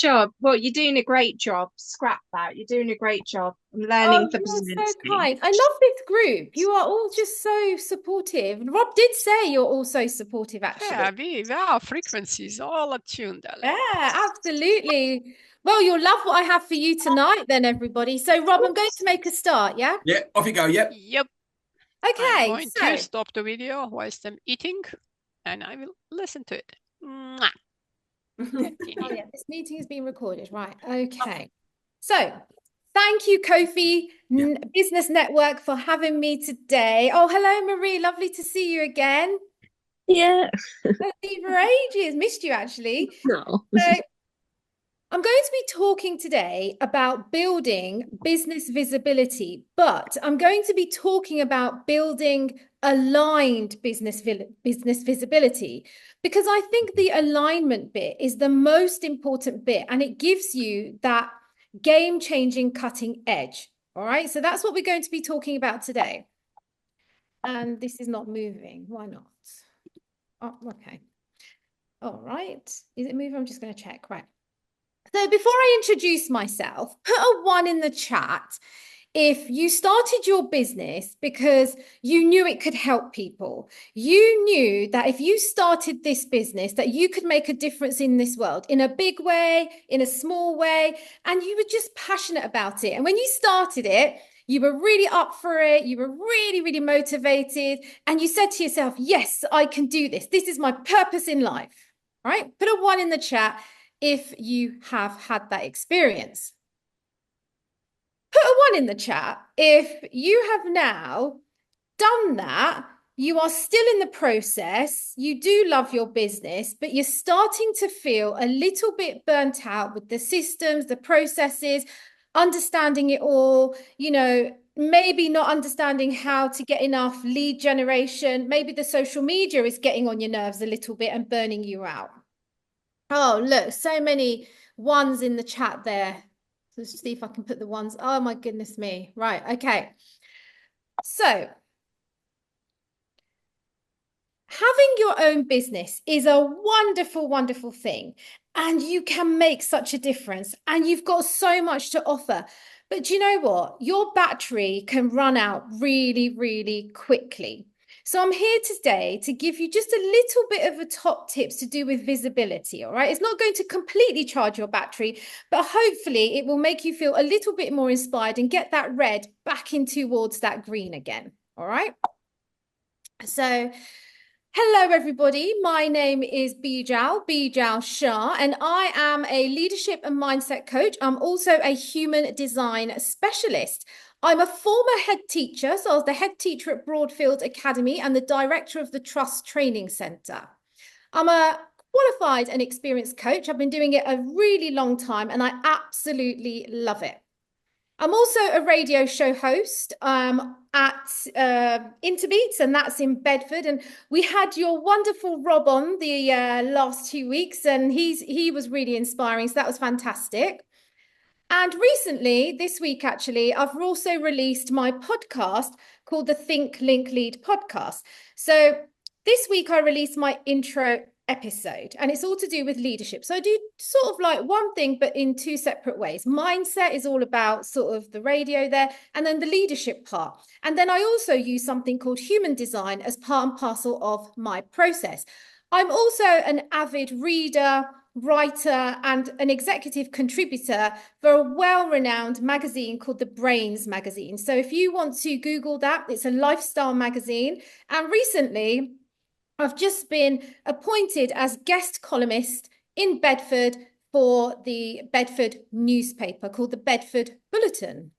job. Well, you're doing a great job. Scrap that. You're doing a great job. I'm learning Oh, for you're so presenting. kind. I love this group. You are all just so supportive. Rob did say you're all so supportive, Yeah, actually. our frequencies all attuned, Yeah, Ellen. absolutely. Well, you'll love what I have for you tonight, then, everybody. So, Rob, I'm going to make a start, yeah? Yeah, off you go. Yep. Yep, I'm Okay, going to so, stop the video whilst I'm eating and I will listen to it. Mwah. oh Continue. yeah, this meeting is being recorded, right? Okay. So, thank you, Cofi Yeah. Business Network, for having me today. Oh, hello, Marie. Lovely to see you again. Yeah. I've seen you for ages. Missed you, actually. No. So, I'm going to be talking today about building business visibility, but I'm going to be talking about building aligned business visibility because I think the alignment bit is the most important bit and it gives you that game-changing cutting edge. All right, so that's what we're going to be talking about today. And this is not moving. Why not? Oh, okay. All right. Is it moving? I'm just going to check. Right. So before I introduce myself, put a 1 in the chat if you started your business because you knew it could help people. You knew that if you started this business, that you could make a difference in this world in a big way, in a small way, and you were just passionate about it. And when you started it, you were really up for it. You were really, really motivated. And you said to yourself, yes, I can do this. This is my purpose in life. All right. Put a 1 in the chat if you have had that experience. Put a 1 in the chat if you have now done that. You are still in the process. You do love your business, but you're starting to feel a little bit burnt out with the systems, the processes, understanding it all, maybe not understanding how to get enough lead generation. Maybe the social media is getting on your nerves a little bit and burning you out. Oh, look, so many 1s in the chat there. Let's see if I can put the 1s. Oh my goodness me. Right. Okay. So having your own business is a wonderful, wonderful thing. And you can make such a difference. And you've got so much to offer. But do you know what? Your battery can run out really, really quickly. So I'm here today to give you just a little bit of a top tips to do with visibility, all right? It's not going to completely charge your battery, but hopefully it will make you feel a little bit more inspired and get that red back in towards that green again, all right? So hello, everybody. My name is Bijal Shah, and I am a leadership and mindset coach. I'm also a human design specialist. I'm a former head teacher, so I was the head teacher at Broadfield Academy and the director of the Trust Training Centre. I'm a qualified and experienced coach. I've been doing it a really long time, and I absolutely love it. I'm also a radio show host at Interbeats, and that's in Bedford. And we had your wonderful Rob on the last 2 weeks, and he was really inspiring. So that was fantastic. And recently, this week actually, I've also released my podcast called the Think, Link, Lead podcast. So this week I released my intro episode, and it's all to do with leadership. So I do sort of like one thing, but in 2 separate ways. Mindset is all about sort of the radio there, and then the leadership part. And then I also use something called human design as part and parcel of my process. I'm also an avid reader, writer, and an executive contributor for a well-renowned magazine called the Brainz Magazine. So if you want to Google that, it's a lifestyle magazine. And recently, I've just been appointed as guest columnist in Bedford for the Bedford newspaper called the Bedford Bulletin.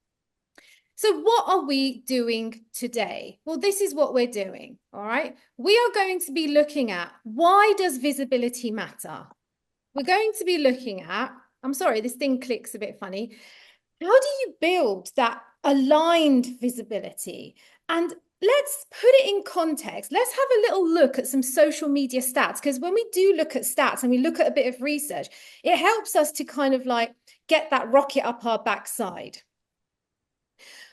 So what are we doing today? Well, this is what we're doing, all right? We are going to be looking at why does visibility matter? We're going to be looking at, I'm sorry, this thing clicks a bit funny. How do you build that aligned visibility? And let's put it in context. Let's have a little look at some social media stats, because when we do look at stats and we look at a bit of research, it helps us to kind of like get that rocket up our backside.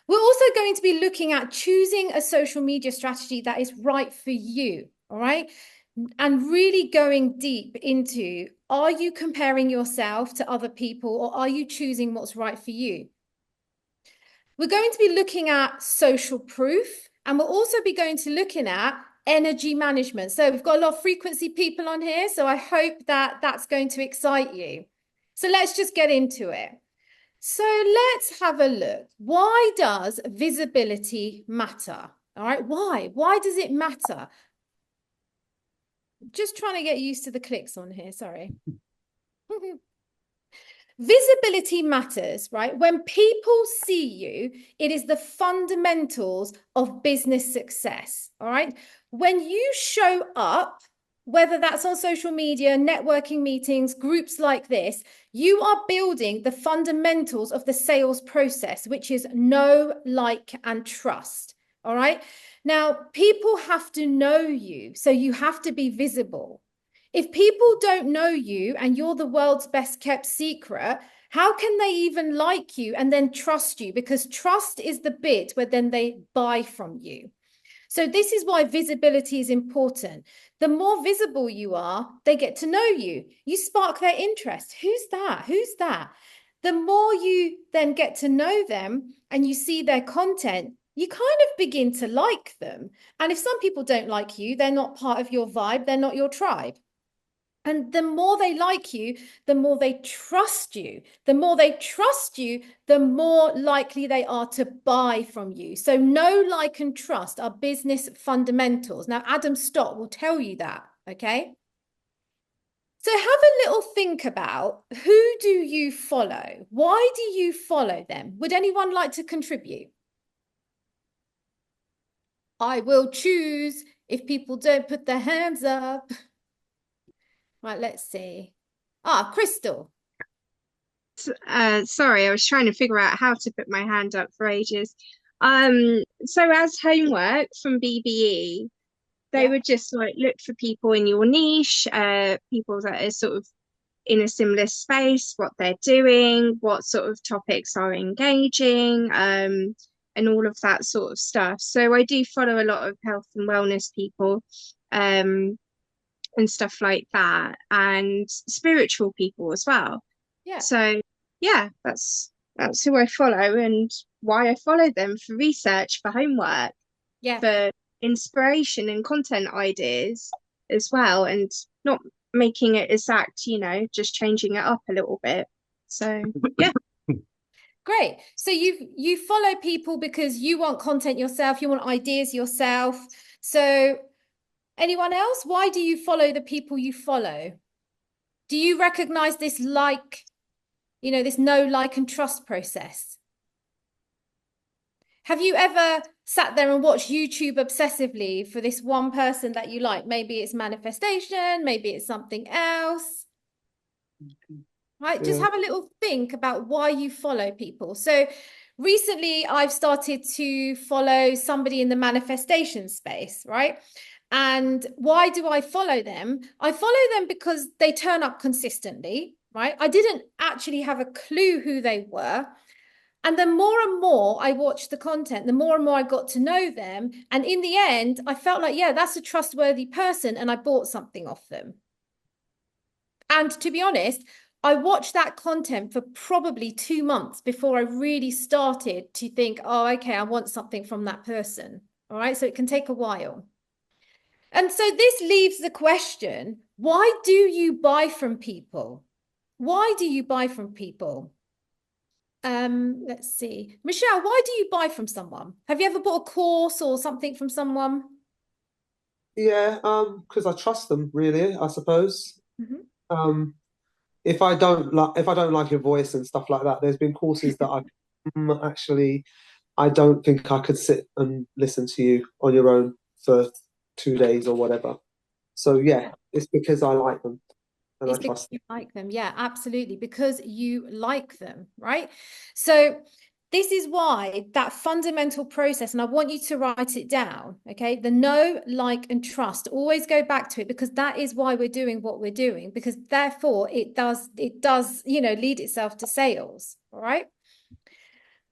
We're also going to be looking at choosing a social media strategy that is right for you, all right? And really going deep into Are you comparing yourself to other people, or are you choosing what's right for you? We're going to be looking at social proof, and we'll also be going to looking at energy management. So we've got a lot of frequency people on here, so I hope that that's going to excite you. So let's just get into it. So let's have a look. Why does visibility matter? All right, why? Why does it matter? Just trying to get used to the clicks on here, sorry. Visibility matters, right? When people see you, it is the fundamentals of business success, all right? When you show up, whether that's on social media, networking meetings, groups like this, you are building the fundamentals of the sales process, which is know, like, and trust, all right? Now, people have to know you, so you have to be visible. If people don't know you and you're the world's best kept secret, how can they even like you and then trust you? Because trust is the bit where then they buy from you. So this is why visibility is important. The more visible you are, they get to know you. You spark their interest. Who's that? Who's that? The more you then get to know them and you see their content, you kind of begin to like them. And if some people don't like you, they're not part of your vibe, they're not your tribe. And the more they like you, the more they trust you. The more they trust you, the more likely they are to buy from you. So know, like, and trust are business fundamentals. Now, Adam Stott will tell you that, okay? So have a little think about, who do you follow? Why do you follow them? Would anyone like to contribute? I will choose if people don't put their hands up. Right, let's see. Ah, Crystal. Sorry, I was trying to figure out how to put my hand up for ages. So as homework from BBE, they Yeah. would just like look for people in your niche, people that are sort of in a similar space, what they're doing, what sort of topics are engaging, and all of that sort of stuff. So I do follow a lot of health and wellness people, and stuff like that, and spiritual people as well. Yeah. So yeah, that's who I follow and why I follow them, for research, for homework, Yeah. for inspiration and content ideas as well, and not making it exact, just changing it up a little bit. So yeah. Great. So you follow people because you want content yourself, you want ideas yourself. So anyone else? Why do you follow the people you follow? Do you recognize this this know, like, and trust process? Have you ever sat there and watched YouTube obsessively for this one person that you like? Maybe it's manifestation, maybe it's something else. Right? Just have a little think about why you follow people. So recently I've started to follow somebody in the manifestation space, right? And why do I follow them? I follow them because they turn up consistently, right? I didn't actually have a clue who they were. And the more and more I watched the content, the more and more I got to know them. And in the end, I felt like, yeah, that's a trustworthy person. And I bought something off them. And to be honest, I watched that content for probably 2 months before I really started to think, oh, okay, I want something from that person. All right. So it can take a while. And so this leaves the question, why do you buy from people? Why do you buy from people? Let's see. Michelle, why do you buy from someone? Have you ever bought a course or something from someone? Yeah, because I trust them, really, I suppose. Mm-hmm. If I don't like your voice and stuff like that, there's been courses that I don't think I could sit and listen to you on your own for 2 days or whatever. So yeah, it's because I like them and I It's because trust you them. like them. Yeah, absolutely. Because you like them, right? So this is why that fundamental process, and I want you to write it down, okay? The know, like, and trust. Always go back to it, because that is why we're doing what we're doing, because therefore it does, lead itself to sales, all right?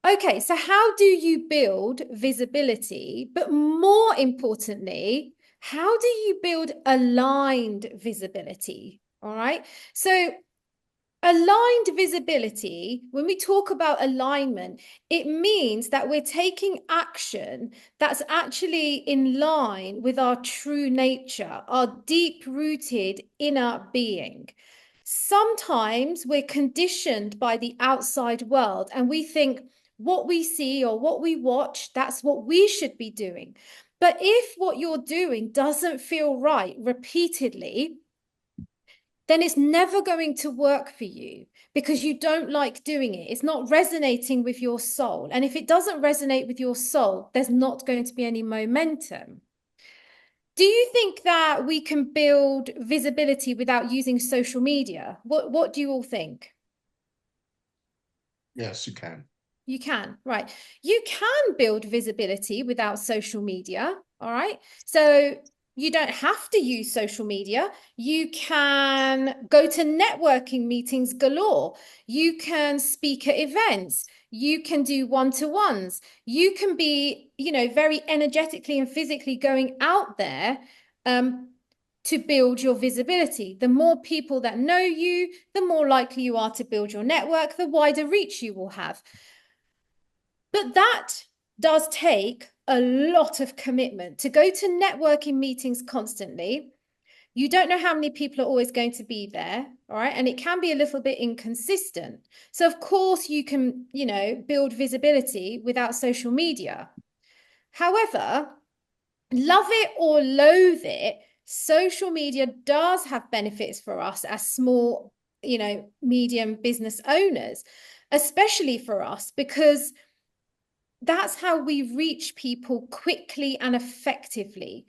Okay, so how do you build visibility? But more importantly, how do you build aligned visibility? All right. So aligned visibility, when we talk about alignment, it means that we're taking action that's actually in line with our true nature, our deep-rooted inner being. Sometimes we're conditioned by the outside world and we think what we see or what we watch, that's what we should be doing. But if what you're doing doesn't feel right repeatedly, then it's never going to work for you because you don't like doing it. It's not resonating with your soul. And if it doesn't resonate with your soul, there's not going to be any momentum. Do you think that we can build visibility without using social media? What do you all think? Yes, you can. You can, right. You can build visibility without social media, all right? So you don't have to use social media. You can go to networking meetings galore. You can speak at events. You can do one-to-ones. You can be, very energetically and physically going out there to build your visibility. The more people that know you, the more likely you are to build your network, the wider reach you will have. But that does take a lot of commitment to go to networking meetings constantly. You don't know how many people are always going to be there, all right? And it can be a little bit inconsistent. So of course you can, build visibility without social media. However, love it or loathe it, social media does have benefits for us as small, medium business owners, especially for us, because that's how we reach people quickly and effectively.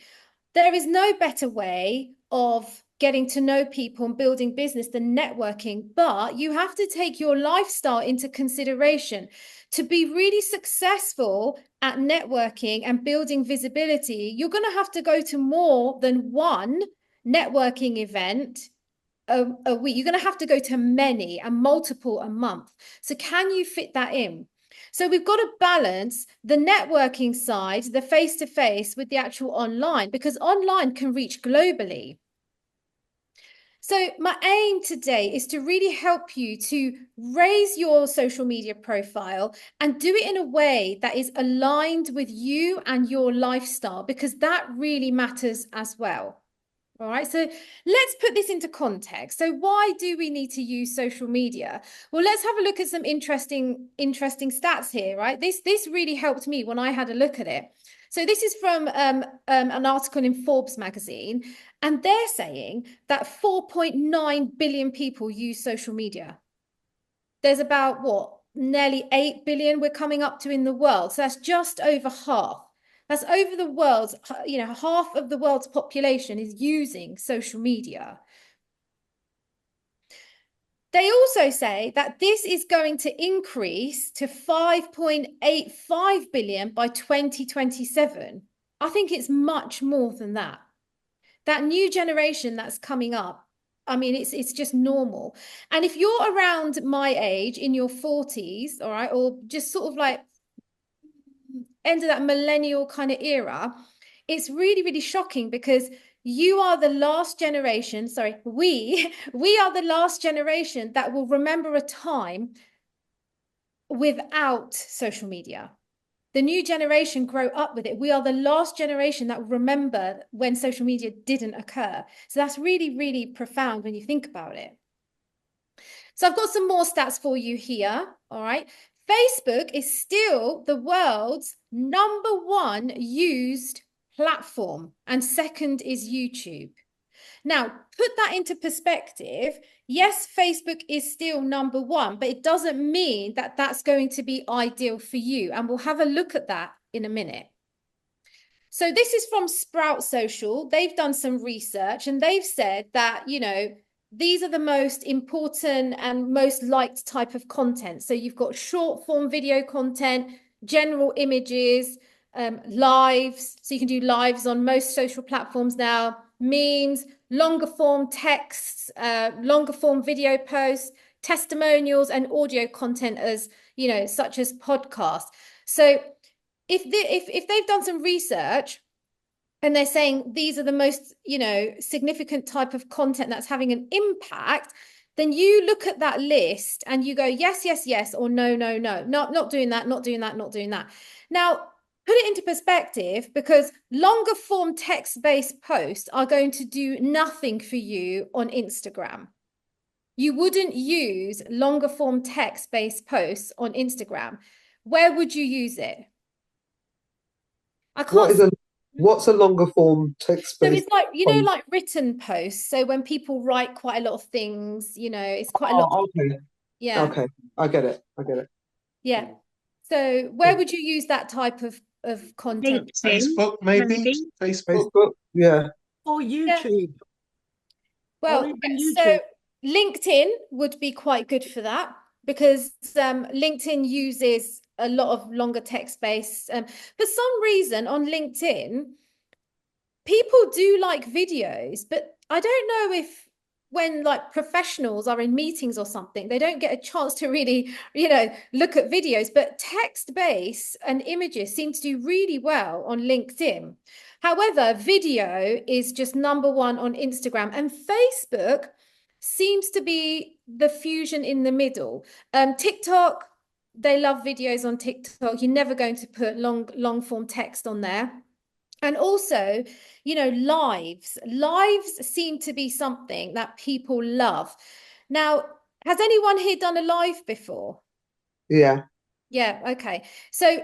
There is no better way of getting to know people and building business than networking, but you have to take your lifestyle into consideration. To be really successful at networking and building visibility, you're going to have to go to more than one networking event a week. You're going to have to go to many and multiple a month. So can you fit that in? So we've got to balance the networking side, the face-to-face, with the actual online, because online can reach globally. So my aim today is to really help you to raise your social media profile and do it in a way that is aligned with you and your lifestyle, because that really matters as well. All right, so let's put this into context. So why do we need to use social media? Well, let's have a look at some interesting stats here, right? This really helped me when I had a look at it. So this is from an article in Forbes magazine, and they're saying that 4.9 billion people use social media. There's about, nearly 8 billion we're coming up to in the world. So that's just over half. That's over the world's, half of the world's population is using social media. They also say that this is going to increase to 5.85 billion by 2027. I think it's much more than that. That new generation that's coming up, I mean, it's just normal. And if you're around my age, in your 40s, all right, or just sort of like end of that millennial kind of era, it's really, really shocking, because you are the last generation, we are the last generation that will remember a time without social media. The new generation grow up with it. We are the last generation that will remember when social media didn't occur. So that's really, really profound when you think about it. So I've got some more stats for you here, all right? Facebook is still the world's #1 used platform, and second is YouTube. Now, put that into perspective. Yes, Facebook is still #1, but it doesn't mean that that's going to be ideal for you. And we'll have a look at that in a minute. So this is from Sprout Social. They've done some research and they've said that, these are the most important and most liked type of content. So you've got short form video content, general images, lives. So you can do lives on most social platforms now, memes, longer form texts, longer form video posts, testimonials, and audio content as, such as podcasts. So if they've done some research, and they're saying these are the most, significant type of content that's having an impact, then you look at that list and you go, yes, yes, yes, or no, no, no, not doing that, not doing that, not doing that. Now, put it into perspective, because longer form text-based posts are going to do nothing for you on Instagram. You wouldn't use longer form text-based posts on Instagram. Where would you use it? I can't. What's a longer form text So based? it's like, like written posts. So when people write quite a lot of things, it's quite a lot. Oh, okay. Yeah. Okay. I get it. Yeah. So where would you use that type of content? LinkedIn, Facebook, maybe? Facebook Facebook, yeah. or Yeah. YouTube. Well, Or even so YouTube. LinkedIn would be quite good for that, because LinkedIn uses a lot of longer text-based. For some reason on LinkedIn, people do like videos, but I don't know if when like professionals are in meetings or something, they don't get a chance to really, look at videos, but text-based and images seem to do really well on LinkedIn. However, video is just number one on Instagram, and Facebook seems to be the fusion in the middle. TikTok, they love videos on TikTok. You're never going to put long form text on there. And also, lives seem to be something that people love. Now, has anyone here done a live before? Yeah. Yeah, okay. So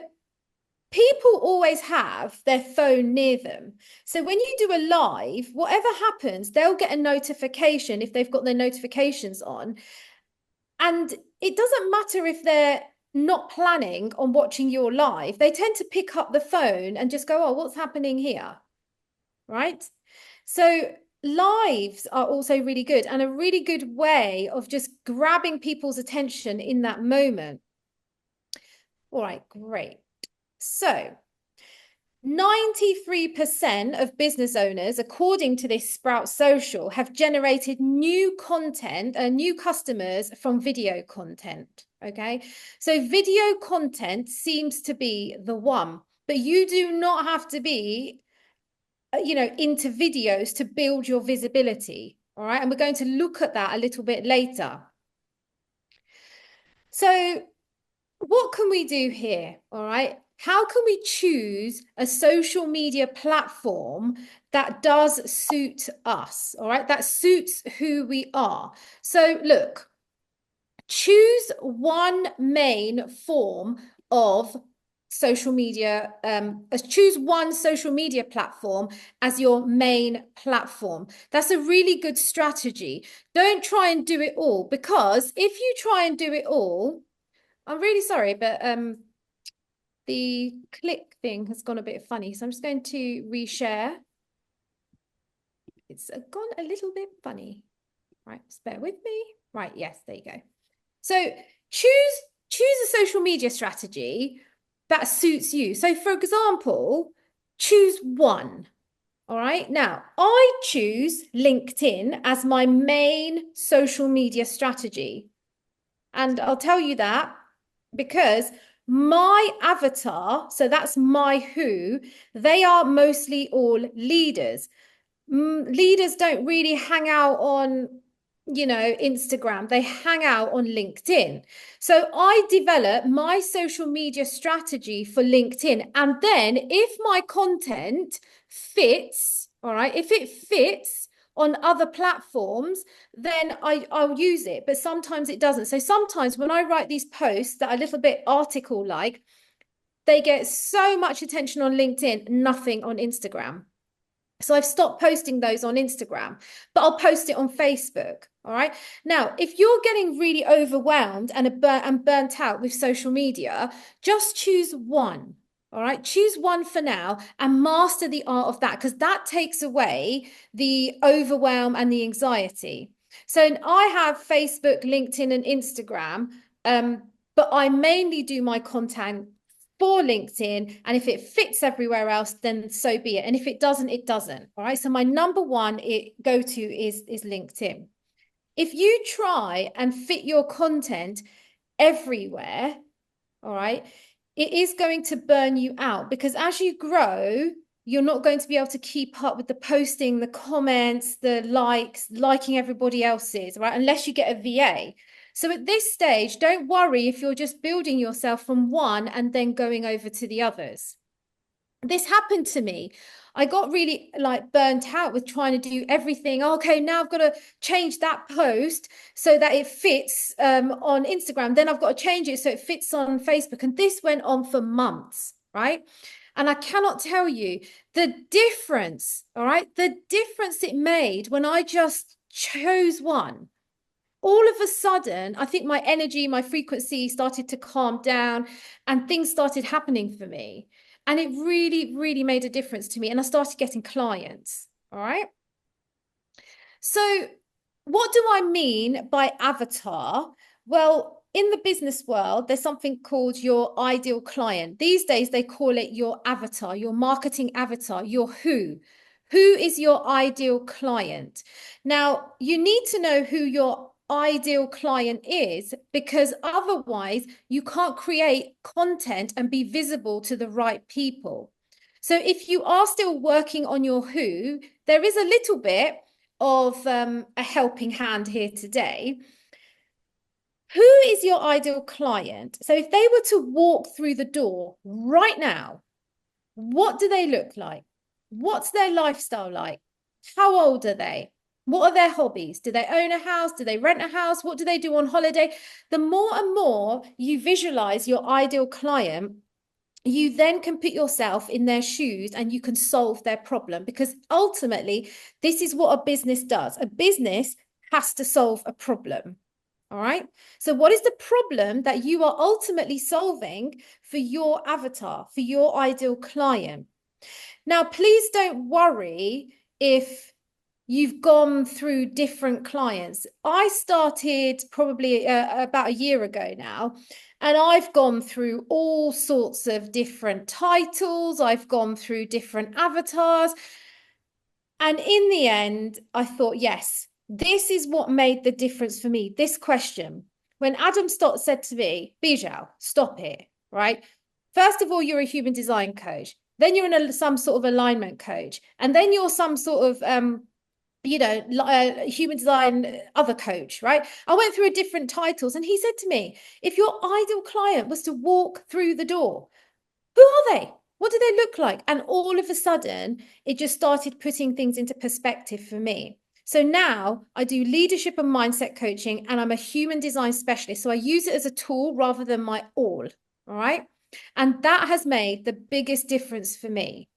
people always have their phone near them. So when you do a live, whatever happens, they'll get a notification if they've got their notifications on. And it doesn't matter if they're not planning on watching your live, they tend to pick up the phone and just go, oh, what's happening here? Right? So lives are also really good, and a really good way of just grabbing people's attention in that moment. All right, great. So 93% of business owners, according to this Sprout Social, have generated new content, new customers from video content. Okay, so video content seems to be the one, but you do not have to be into videos to build your visibility. All right. And we're going to look at that a little bit later. So what can we do here? All right. How can we choose a social media platform that does suit us? All right. That suits who we are. So look, choose one main form of social media, choose one social media platform as your main platform. That's a really good strategy. Don't try and do it all, because if you try and do it all, I'm really sorry, but the click thing has gone a bit funny. So I'm just going to reshare. It's gone a little bit funny. Right, just bear with me. Right, yes, there you go. So choose a social media strategy that suits you. So for example, choose one. All right. Now, I choose LinkedIn as my main social media strategy. And I'll tell you that because my avatar, so that's my who, they are mostly all leaders. Leaders don't really hang out on Instagram. They hang out on LinkedIn. So I develop my social media strategy for LinkedIn. And then if my content fits, all right, if it fits on other platforms, then I'll use it. But sometimes it doesn't. So sometimes when I write these posts that are a little bit article-like, they get so much attention on LinkedIn, nothing on Instagram. So I've stopped posting those on Instagram, but I'll post it on Facebook. All right. Now, if you're getting really overwhelmed and burnt out with social media, just choose one. All right. Choose one for now and master the art of that, because that takes away the overwhelm and the anxiety. So I have Facebook, LinkedIn, and Instagram, but I mainly do my content for LinkedIn, and if it fits everywhere else, then so be it. And if it doesn't, it doesn't. All right. So my number one go-to is LinkedIn. If you try and fit your content everywhere, all right, it is going to burn you out, because as you grow, You're not going to be able to keep up with the posting, the comments, the likes, liking everybody else's, right? Unless you get a VA. So at this stage, don't worry if you're just building yourself from one and then going over to the others. This happened to me. I got really like burnt out with trying to do everything. Okay, now I've got to change that post so that it fits on Instagram. Then I've got to change it so it fits on Facebook. And this went on for months, right? And I cannot tell you the difference, all right? The difference it made when I just chose one. All of a sudden, I think my energy, my frequency started to calm down and things started happening for me. And it really, really made a difference to me. And I started getting clients. All right. So, what do I mean by avatar? Well, in the business world, there's something called your ideal client. These days, they call it your avatar, your marketing avatar, your who. Who is your ideal client? Now, you need to know who your ideal client is, because otherwise you can't create content and be visible to the right people. So if you are still working on your who, there is a little bit of a helping hand here today. Who is your ideal client? So if they were to walk through the door right now, what do they look like? What's their lifestyle like? How old are they? What are their hobbies? Do they own a house? Do they rent a house? What do they do on holiday? The more and more you visualize your ideal client, you then can put yourself in their shoes and you can solve their problem, because ultimately, this is what a business does. A business has to solve a problem. All right. So what is the problem that you are ultimately solving for your avatar, for your ideal client? Now, please don't worry if you've gone through different clients. I started probably about a year ago now, and I've gone through all sorts of different titles. I've gone through different avatars. And in the end, I thought, yes, this is what made the difference for me. This question, when Adam Stott said to me, Bijal, stop it, right? First of all, you're a human design coach. Then you're some sort of alignment coach. And then you're some sort of, human design other coach, right? I went through different titles, and he said to me, if your ideal client was to walk through the door, who are they? What do they look like? And all of a sudden, it just started putting things into perspective for me. So now I do leadership and mindset coaching, and I'm a human design specialist. So I use it as a tool rather than my all right? And that has made the biggest difference for me.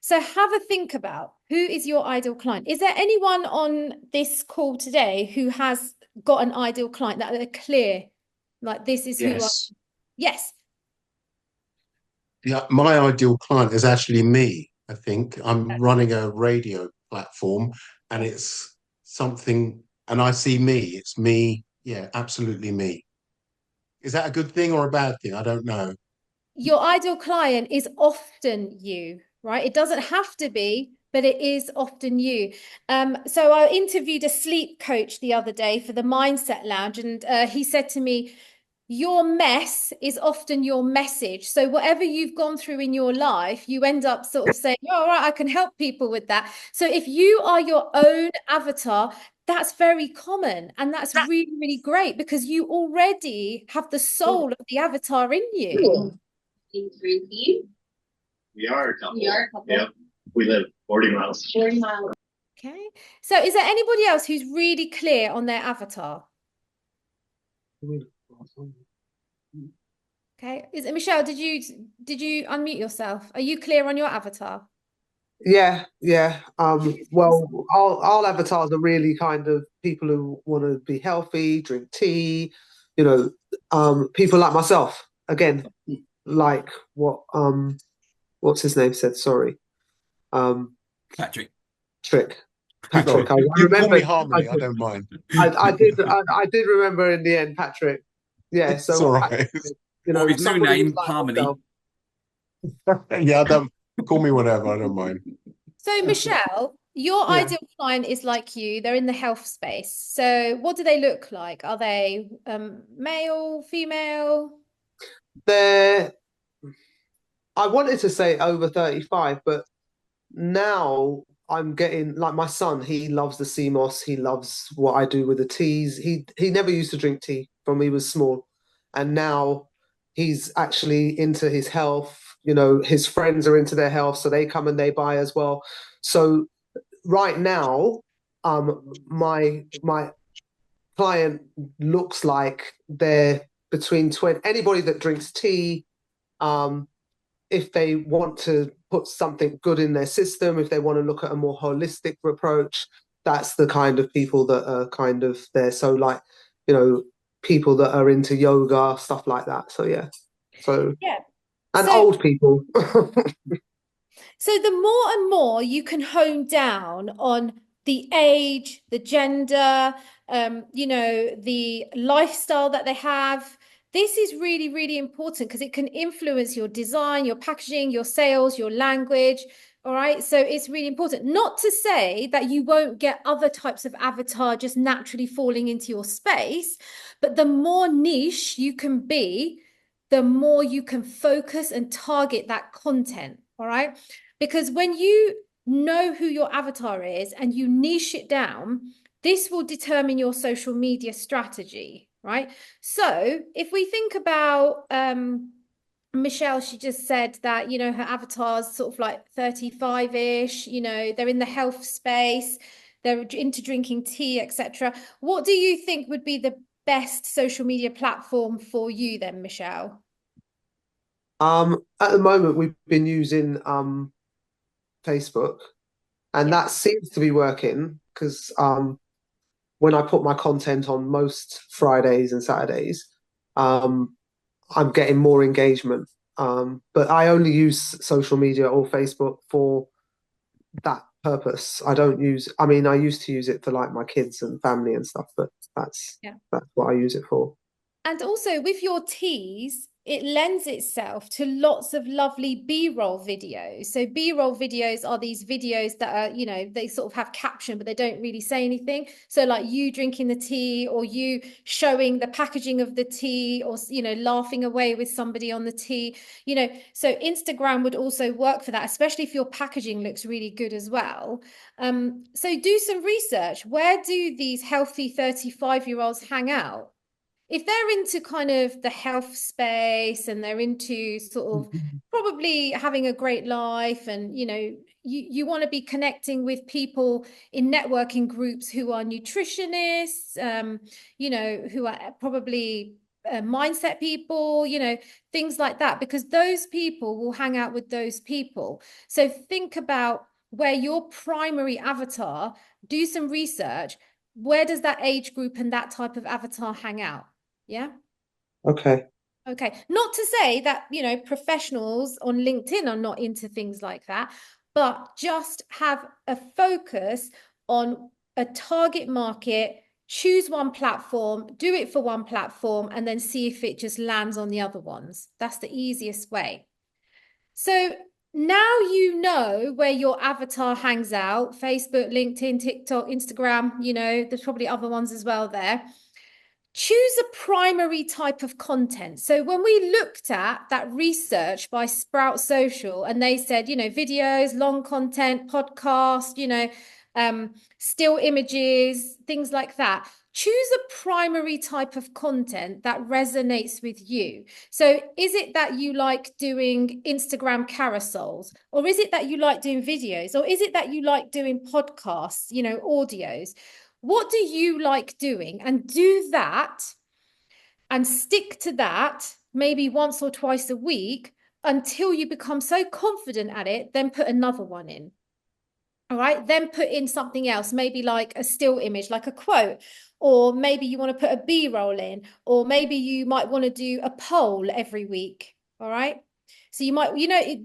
So have a think about, who is your ideal client? Is there anyone on this call today who has got an ideal client that are clear, like this is who I... Yes. Yeah, my ideal client is actually me. I think I'm running a radio platform, and it's something, and I see me. It's me. Yeah, absolutely me. Is that a good thing or a bad thing? I don't know. Your ideal client is often you, right? It doesn't have to be, but it is often you. So I interviewed a sleep coach the other day for the Mindset Lounge, and he said to me, your mess is often your message. So whatever you've gone through in your life, you end up sort of saying, oh, all right, I can help people with that. So if you are your own avatar, that's very common. And that's really, really great, because you already have the soul of the avatar in you. We are a couple. Yep. We live 40 miles. 40 miles. Okay. So is there anybody else who's really clear on their avatar? Okay. Is it Michelle? Did you unmute yourself? Are you clear on your avatar? Yeah. Well, all avatars are really kind of people who want to be healthy, drink tea, people like myself. Again, like what's his name said, sorry. Patrick. Patrick. You call me Harmony, I don't mind. I did remember in the end, Patrick. Yeah, so it's all right. Or his new name, like Harmony. Yeah, don't call me whatever, I don't mind. So Michelle, your ideal client is like you, they're in the health space. So what do they look like? Are they male, female? I wanted to say over 35, but now I'm getting, like, my son, he loves the sea moss. He loves what I do with the teas. He never used to drink tea from he was small. And now he's actually into his health. You know, his friends are into their health, so they come and they buy as well. So right now, my client looks like they're between 20, anybody that drinks tea, if they want to put something good in their system, if they want to look at a more holistic approach, that's the kind of people that are kind of there. So, like, you know, people that are into yoga, stuff like that. So yeah. So Yeah. and So old people. So the more and more you can hone down on the age, the gender, the lifestyle that they have, this is really, really important because it can influence your design, your packaging, your sales, your language. All right. So it's really important. Not to say that you won't get other types of avatar just naturally falling into your space, but the more niche you can be, the more you can focus and target that content. All right. Because when you know who your avatar is and you niche it down, this will determine your social media strategy, right? So if we think about Michelle, she just said that, her avatar's sort of like 35-ish, they're in the health space, they're into drinking tea, etc. What do you think would be the best social media platform for you then, Michelle? At the moment, we've been using Facebook, and Yeah. that seems to be working because when I put my content on most Fridays and Saturdays, I'm getting more engagement. But I only use social media or Facebook for that purpose. I don't use, I mean, I used to use it for like my kids and family and stuff, but that's what I use it for. And also with your teas, it lends itself to lots of lovely B-roll videos. So B-roll videos are these videos that are, they sort of have caption, but they don't really say anything. So like you drinking the tea or you showing the packaging of the tea or, laughing away with somebody on the tea, so Instagram would also work for that, especially if your packaging looks really good as well. So do some research. Where do these healthy 35-year-olds hang out? If they're into kind of the health space and they're into sort of probably having a great life and, you want to be connecting with people in networking groups who are nutritionists, who are probably mindset people, things like that, because those people will hang out with those people. So think about where your primary avatar, do some research. Where does that age group and that type of avatar hang out? Yeah. Okay. Okay. Not to say that, professionals on LinkedIn are not into things like that, but just have a focus on a target market, choose one platform, do it for one platform, and then see if it just lands on the other ones. That's the easiest way. So now you know where your avatar hangs out: Facebook, LinkedIn, TikTok, Instagram, there's probably other ones as well there. Choose a primary type of content. So when we looked at that research by Sprout Social, and they said, videos, long content, podcast, still images, things like that. Choose a primary type of content that resonates with you. So is it that you like doing Instagram carousels? Or is it that you like doing videos? Or is it that you like doing podcasts, audios? What do you like doing? And do that and stick to that maybe once or twice a week until you become so confident at it, then put another one in. All right, then put in something else, maybe like a still image, like a quote, or maybe you want to put a B-roll in, or maybe you might want to do a poll every week. All right. So you might,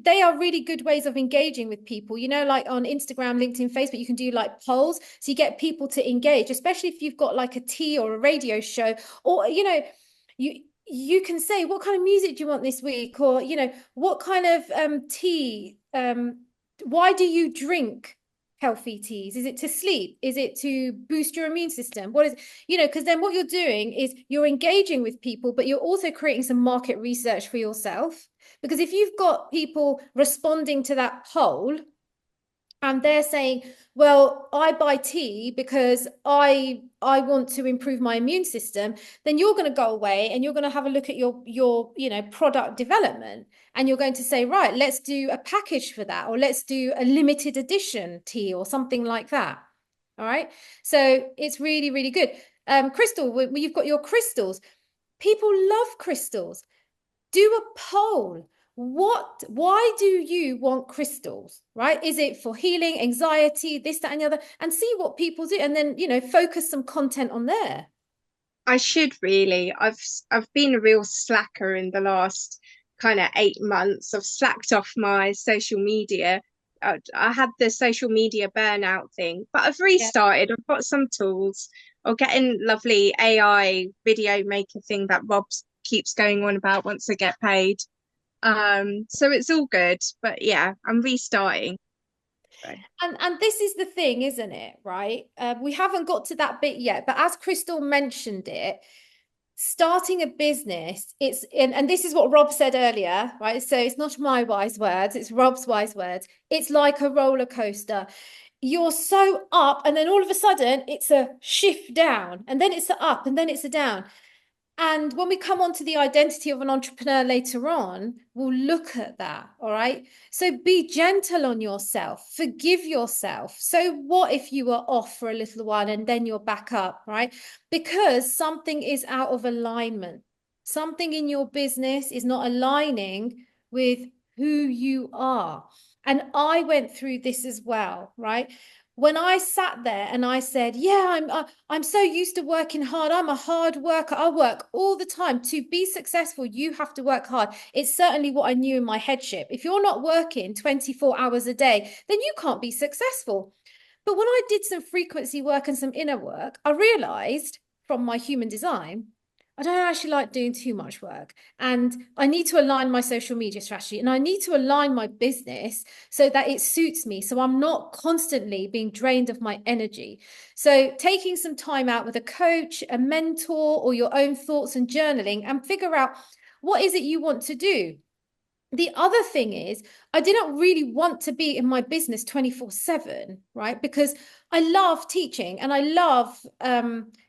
they are really good ways of engaging with people, like on Instagram, LinkedIn, Facebook, you can do like polls. So you get people to engage, especially if you've got like a tea or a radio show, or, you can say, what kind of music do you want this week? Or, what kind of tea, why do you drink healthy teas? Is it to sleep? Is it to boost your immune system? What is, because then what you're doing is you're engaging with people, but you're also creating some market research for yourself. Because if you've got people responding to that poll, and they're saying, well, I buy tea because I want to improve my immune system, then you're going to go away and you're going to have a look at your product development, and you're going to say, right, let's do a package for that, or let's do a limited edition tea or something like that. All right. So it's really, really good. Crystal, you've got your crystals. People love crystals. Do a poll. Why do you want crystals, right? Is it for healing, anxiety, this, that, and the other? And see what people do, and then, focus some content on there. I should really. I've been a real slacker in the last kind of 8 months. I've slacked off my social media. I had the social media burnout thing, but I've restarted. I've got some tools. I'll get in lovely AI video maker thing that Rob keeps going on about once I get paid. So it's all good, but yeah, I'm restarting. So. And this is the thing, isn't it? Right? We haven't got to that bit yet, but as Crystal mentioned it, starting a business, and this is what Rob said earlier, right? So it's not my wise words, it's Rob's wise words. It's like a roller coaster. You're so up, and then all of a sudden it's a shift down, and then it's a up, and then it's a down. And when we come on to the identity of an entrepreneur later on, we'll look at that. All right. So be gentle on yourself, forgive yourself. So what if you were off for a little while and then you're back up, right? Because something is out of alignment. Something in your business is not aligning with who you are. And I went through this as well, right? When I sat there and I said, yeah, I'm so used to working hard. I'm a hard worker. I work all the time. To be successful, you have to work hard. It's certainly what I knew in my headship. If you're not working 24 hours a day, then you can't be successful. But when I did some frequency work and some inner work, I realized from my human design, I don't actually like doing too much work, and I need to align my social media strategy, and I need to align my business so that it suits me, so I'm not constantly being drained of my energy. So taking some time out with a coach, a mentor, or your own thoughts and journaling, and figure out what is it you want to do. The other thing is, I didn't really want to be in my business 24/7, right? Because I love teaching and I love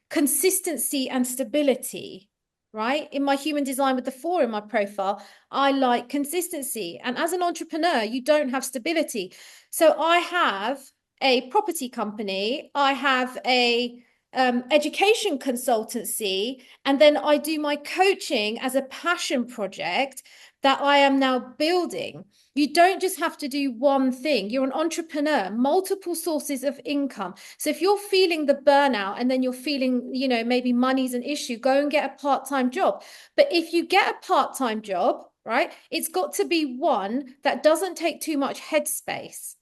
consistency and stability, right? In my human design with the 4 in my profile, I like consistency. And as an entrepreneur, you don't have stability. So I have a property company, I have a education consultancy, and then I do my coaching as a passion project that I am now building. You don't just have to do one thing. You're an entrepreneur, multiple sources of income. So if you're feeling the burnout and then you're feeling, maybe money's an issue, go and get a part-time job. But if you get a part-time job, right, it's got to be one that doesn't take too much headspace.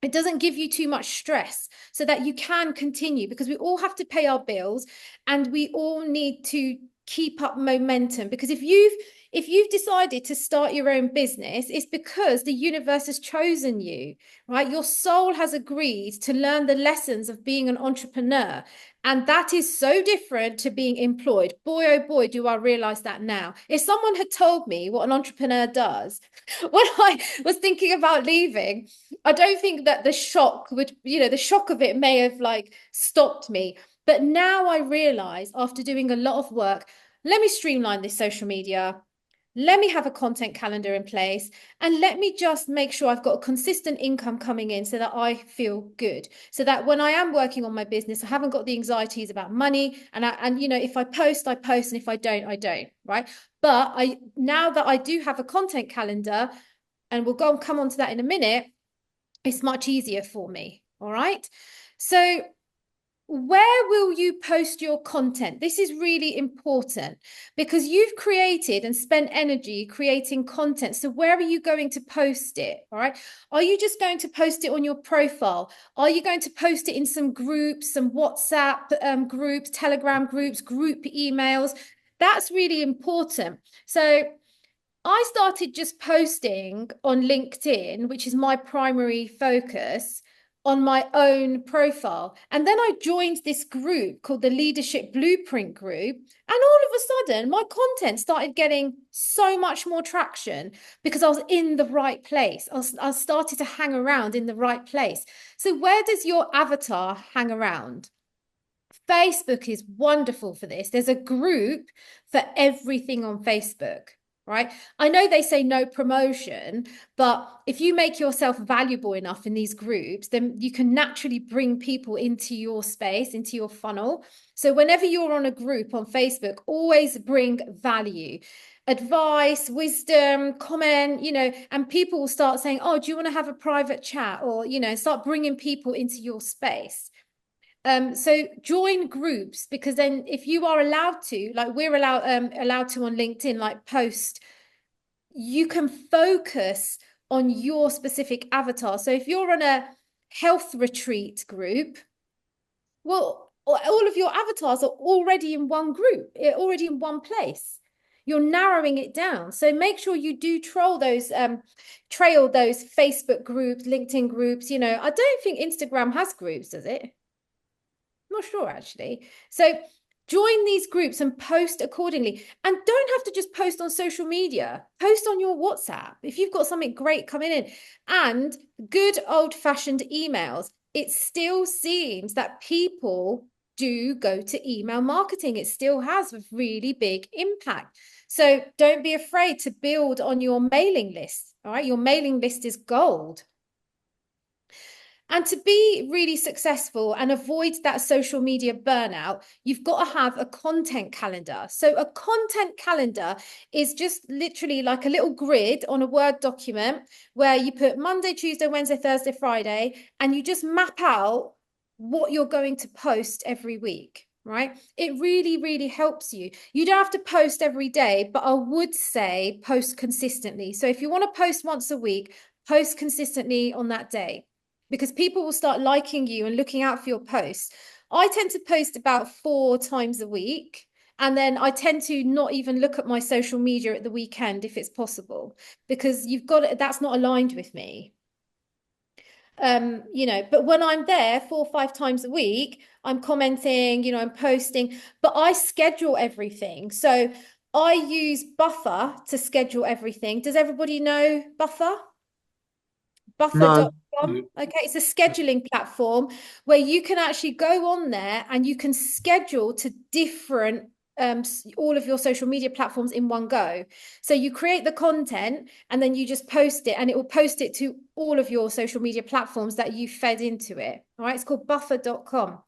It doesn't give you too much stress, so that you can continue, because we all have to pay our bills and we all need to keep up momentum. Because if you've decided to start your own business, it's because the universe has chosen you, right? Your soul has agreed to learn the lessons of being an entrepreneur. And that is so different to being employed. Boy, oh boy, do I realize that now. If someone had told me what an entrepreneur does when I was thinking about leaving, I don't think that the shock of it may have stopped me. But now I realize, after doing a lot of work, let me streamline this social media. Let me have a content calendar in place, and let me just make sure I've got a consistent income coming in so that I feel good. So that when I am working on my business, I haven't got the anxieties about money. And if I post, I post. And if I don't, I don't, right? But now that I do have a content calendar, and we'll come on to that in a minute, it's much easier for me. All right. So where will you post your content? This is really important, because you've created and spent energy creating content. So where are you going to post it? All right. Are you just going to post it on your profile? Are you going to post it in some groups, some WhatsApp groups, Telegram groups, group emails? That's really important. So I started just posting on LinkedIn, which is my primary focus, on my own profile. And then I joined this group called the Leadership Blueprint Group. And all of a sudden, my content started getting so much more traction because I was in the right place. I started to hang around in the right place. So where does your avatar hang around? Facebook is wonderful for this. There's a group for everything on Facebook. Right? I know they say no promotion, but if you make yourself valuable enough in these groups, then you can naturally bring people into your space, into your funnel. So whenever you're on a group on Facebook, always bring value, advice, wisdom, comment, and people will start saying, oh, do you want to have a private chat? Or, start bringing people into your space. So join groups, because then if you are allowed to, like we're allowed to on LinkedIn, like post, you can focus on your specific avatar. So if you're on a health retreat group, well, all of your avatars are already in one group, already in one place. You're narrowing it down. So make sure you do trail those Facebook groups, LinkedIn groups. I don't think Instagram has groups, does it? Not sure, actually. So join these groups and post accordingly. And don't have to just post on social media. Post on your WhatsApp if you've got something great coming in. And good old-fashioned emails. It still seems that people do go to email marketing. It still has a really big impact. So don't be afraid to build on your mailing list. All right, your mailing list is gold. And to be really successful and avoid that social media burnout, you've got to have a content calendar. So a content calendar is just literally like a little grid on a Word document where you put Monday, Tuesday, Wednesday, Thursday, Friday, and you just map out what you're going to post every week, right? It really, really helps you. You don't have to post every day, but I would say post consistently. So if you want to post once a week, post consistently on that day, because people will start liking you and looking out for your posts. I tend to post about 4 times a week. And then I tend to not even look at my social media at the weekend if it's possible, because that's not aligned with me. But when I'm there 4 or 5 times a week, I'm commenting, I'm posting, but I schedule everything. So I use Buffer to schedule everything. Does everybody know Buffer? Buffer.com. Okay, it's a scheduling platform where you can actually go on there and you can schedule to different all of your social media platforms in one go. So you create the content and then you just post it, and it will post it to all of your social media platforms that you fed into it. All right, it's called Buffer.com.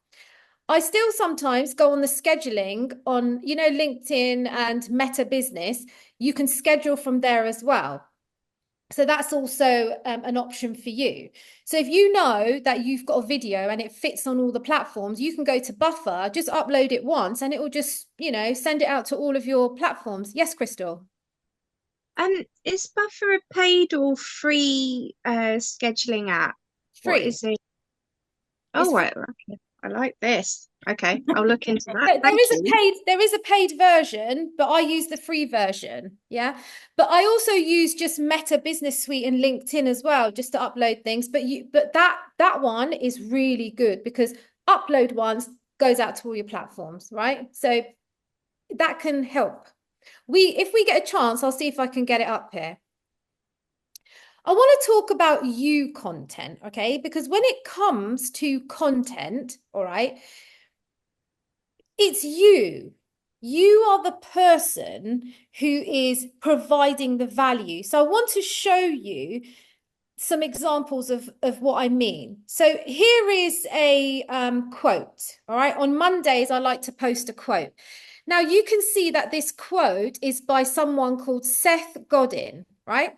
I still sometimes go on the scheduling on, LinkedIn and Meta Business. You can schedule from there as well. So that's also an option for you. So if you know that you've got a video and it fits on all the platforms, you can go to Buffer, just upload it once, and it will just, send it out to all of your platforms. Yes, Crystal? Is Buffer a paid or free scheduling app? Free. What is it? Oh, right. Okay. I like this. Okay, I'll look into that. There is a paid version, but I use the free version. Yeah. But I also use just Meta Business Suite and LinkedIn as well, just to upload things. But that one is really good because upload once, goes out to all your platforms, right? So that can help. If we get a chance, I'll see if I can get it up here. I want to talk about you content, okay? Because when it comes to content, all right, it's you. You are the person who is providing the value. So I want to show you some examples of what I mean. So here is a quote, all right? On Mondays, I like to post a quote. Now, you can see that this quote is by someone called Seth Godin, right?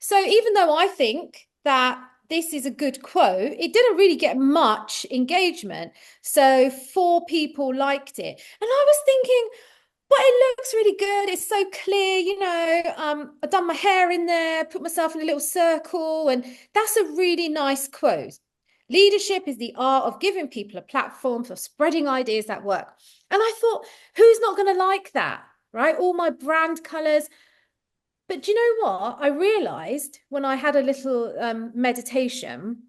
So even though I think that this is a good quote, it didn't really get much engagement. So 4 people liked it. And I was thinking, but it looks really good. It's so clear, I've done my hair in there, put myself in a little circle, and that's a really nice quote. Leadership is the art of giving people a platform for spreading ideas that work. And I thought, who's not going to like that, right? All my brand colors. But do you know what? I realized when I had a little meditation,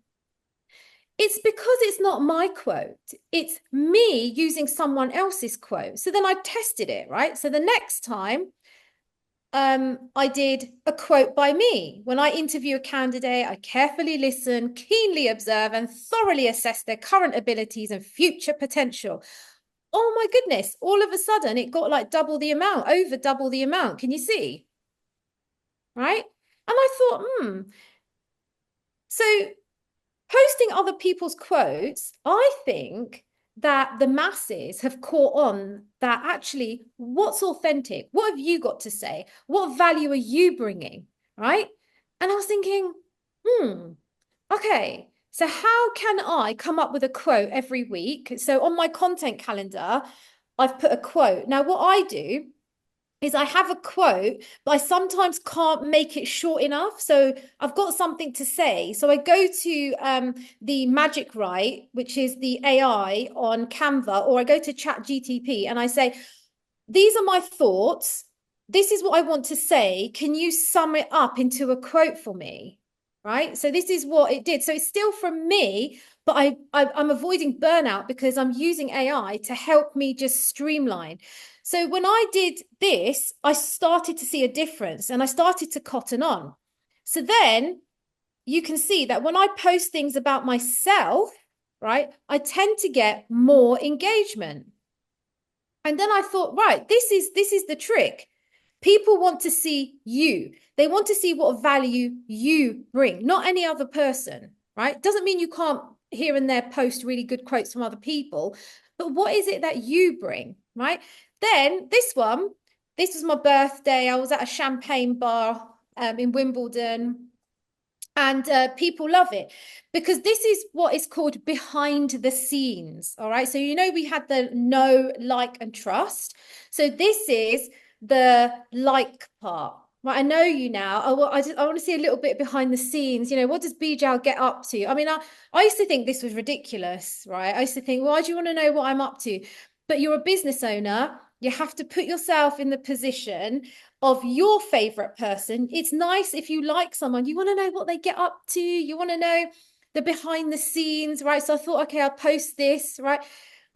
It's because it's not my quote. It's me using someone else's quote. So then I tested it, right? So the next time I did a quote by me. When I interview a candidate, I carefully listen, keenly observe, and thoroughly assess their current abilities and future potential. Oh my goodness, all of a sudden it got like double the amount, over double the amount. Can you see? Right? And I thought, So posting other people's quotes, I think that the masses have caught on that actually, what's authentic? What have you got to say? What value are you bringing? Right? And I was thinking, okay, so how can I come up with a quote every week? So on my content calendar, I've put a quote. Now, what I do is I have a quote, but I sometimes can't make it short enough. So I've got something to say. So I go to the Magic Write, which is the AI on Canva, or I go to ChatGTP and I say, these are my thoughts. This is what I want to say. Can you sum it up into a quote for me? Right? So this is what it did. So it's still from me, but I'm avoiding burnout because I'm using AI to help me just streamline. So when I did this, I started to see a difference and I started to cotton on. So then you can see that when I post things about myself, right, I tend to get more engagement. And then I thought, right, this is the trick. People want to see you. They want to see what value you bring, not any other person, right? Doesn't mean you can't here and there post really good quotes from other people, but what is it that you bring, right? Then this was my birthday. I was at a champagne bar in Wimbledon. And people love it because this is what is called behind the scenes. All right. So, we had the know, like, and trust. So this is the like part. Right. I know you now. I want to see a little bit behind the scenes. What does Bijal get up to? I mean, I used to think this was ridiculous, right? I used to think, why do you want to know what I'm up to? But you're a business owner. You have to put yourself in the position of your favorite person. It's nice if you like someone, you want to know what they get up to. You want to know the behind the scenes, right? So I thought, okay, I'll post this, right?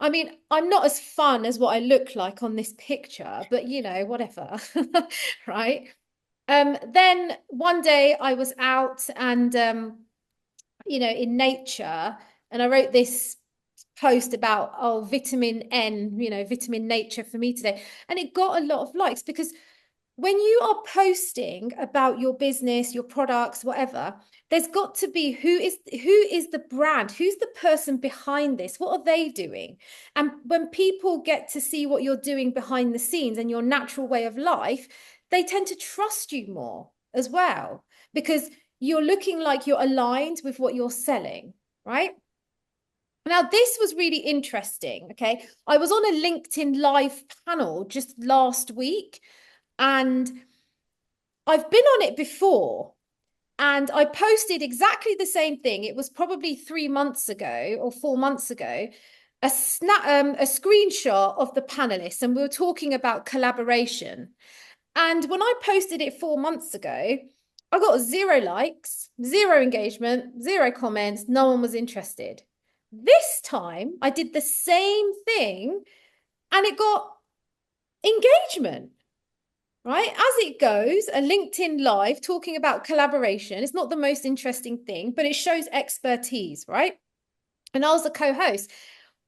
I mean, I'm not as fun as what I look like on this picture, but whatever, right? Then one day I was out and, in nature, and I wrote this post about, vitamin N, vitamin nature for me today. And it got a lot of likes because when you are posting about your business, your products, whatever, there's got to be who is the brand, who's the person behind this, what are they doing? And when people get to see what you're doing behind the scenes and your natural way of life, they tend to trust you more as well because you're looking like you're aligned with what you're selling, right? Now, this was really interesting, okay? I was on a LinkedIn Live panel just last week, and I've been on it before, and I posted exactly the same thing. It was probably 3 months ago or 4 months ago, a screenshot of the panelists, and we were talking about collaboration. And when I posted it 4 months ago, I got 0 likes, 0 engagement, 0 comments. No one was interested. This time I did the same thing and it got engagement, right? As it goes, a LinkedIn Live talking about collaboration. It's not the most interesting thing, but it shows expertise, right? And I was the co-host.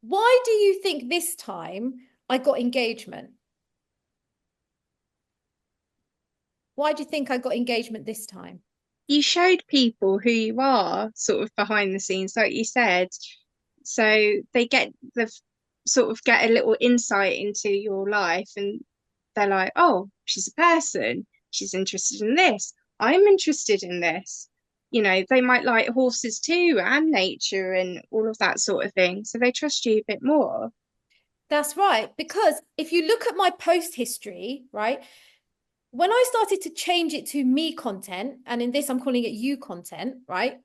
Why do you think this time I got engagement? Why do you think I got engagement this time? You showed people who you are sort of behind the scenes, like you said. So they get a little insight into your life and they're like, oh, she's a person. She's interested in this. I'm interested in this. They might like horses too and nature and all of that sort of thing. So they trust you a bit more. That's right. Because if you look at my post history, right, when I started to change it to me content, and in this I'm calling it you content, right,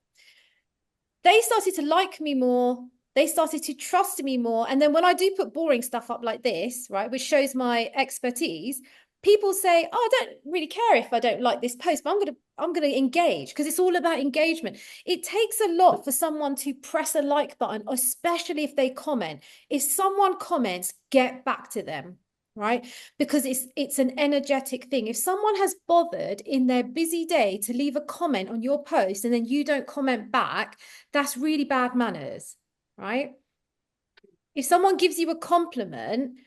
they started to like me more. They started to trust me more. And then when I do put boring stuff up like this, right, which shows my expertise, people say, oh, I don't really care if I don't like this post, but I'm gonna engage, because it's all about engagement. It takes a lot for someone to press a like button, especially if they comment. If someone comments, get back to them, right? Because it's an energetic thing. If someone has bothered in their busy day to leave a comment on your post and then you don't comment back, that's really bad manners, right? If someone gives you a compliment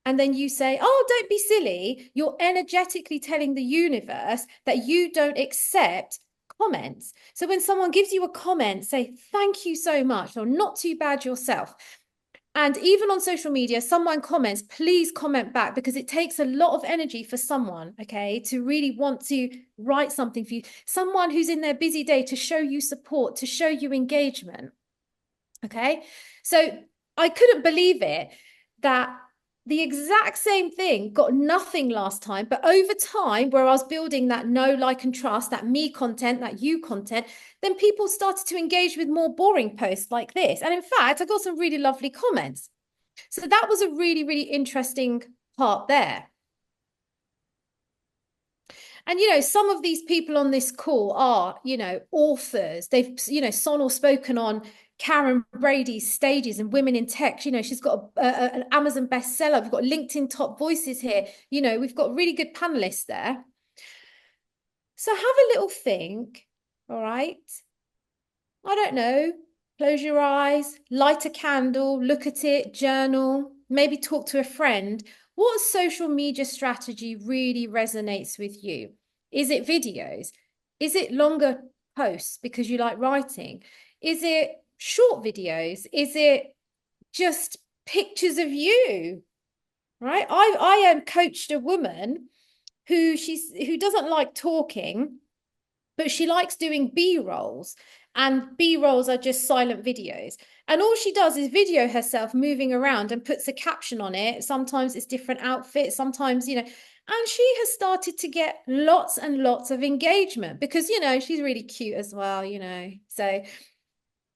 and then you say, oh, don't be silly, you're energetically telling the universe that you don't accept comments. So when someone gives you a comment, say, thank you so much, or not too bad yourself. And even on social media, someone comments, please comment back, because it takes a lot of energy for someone, okay, to really want to write something for you. Someone who's in their busy day to show you support, to show you engagement, okay? So I couldn't believe it that the exact same thing got nothing last time, but over time, where I was building that know, like, and trust, that me content, that you content, then people started to engage with more boring posts like this. And in fact, I got some really lovely comments. So that was a really, really interesting part there. And, you know, some of these people on this call are, you know, authors. They've, you know, Sonal spoken on Karen Brady's stages and women in tech. You know, she's got an Amazon bestseller. We've got LinkedIn top voices here. You know, we've got really good panelists there. So have a little think, all right? I don't know. Close your eyes, light a candle, look at it, journal, maybe talk to a friend. What social media strategy really resonates with you? Is it videos? Is it longer posts because you like writing? Is it short videos? Is it just pictures of you? Right? I coached a woman who doesn't like talking, but she likes doing B-rolls. And B-rolls are just silent videos. And all she does is video herself moving around and puts a caption on it. Sometimes it's different outfits, sometimes, you know, and she has started to get lots and lots of engagement because, you know, she's really cute as well, you know. So,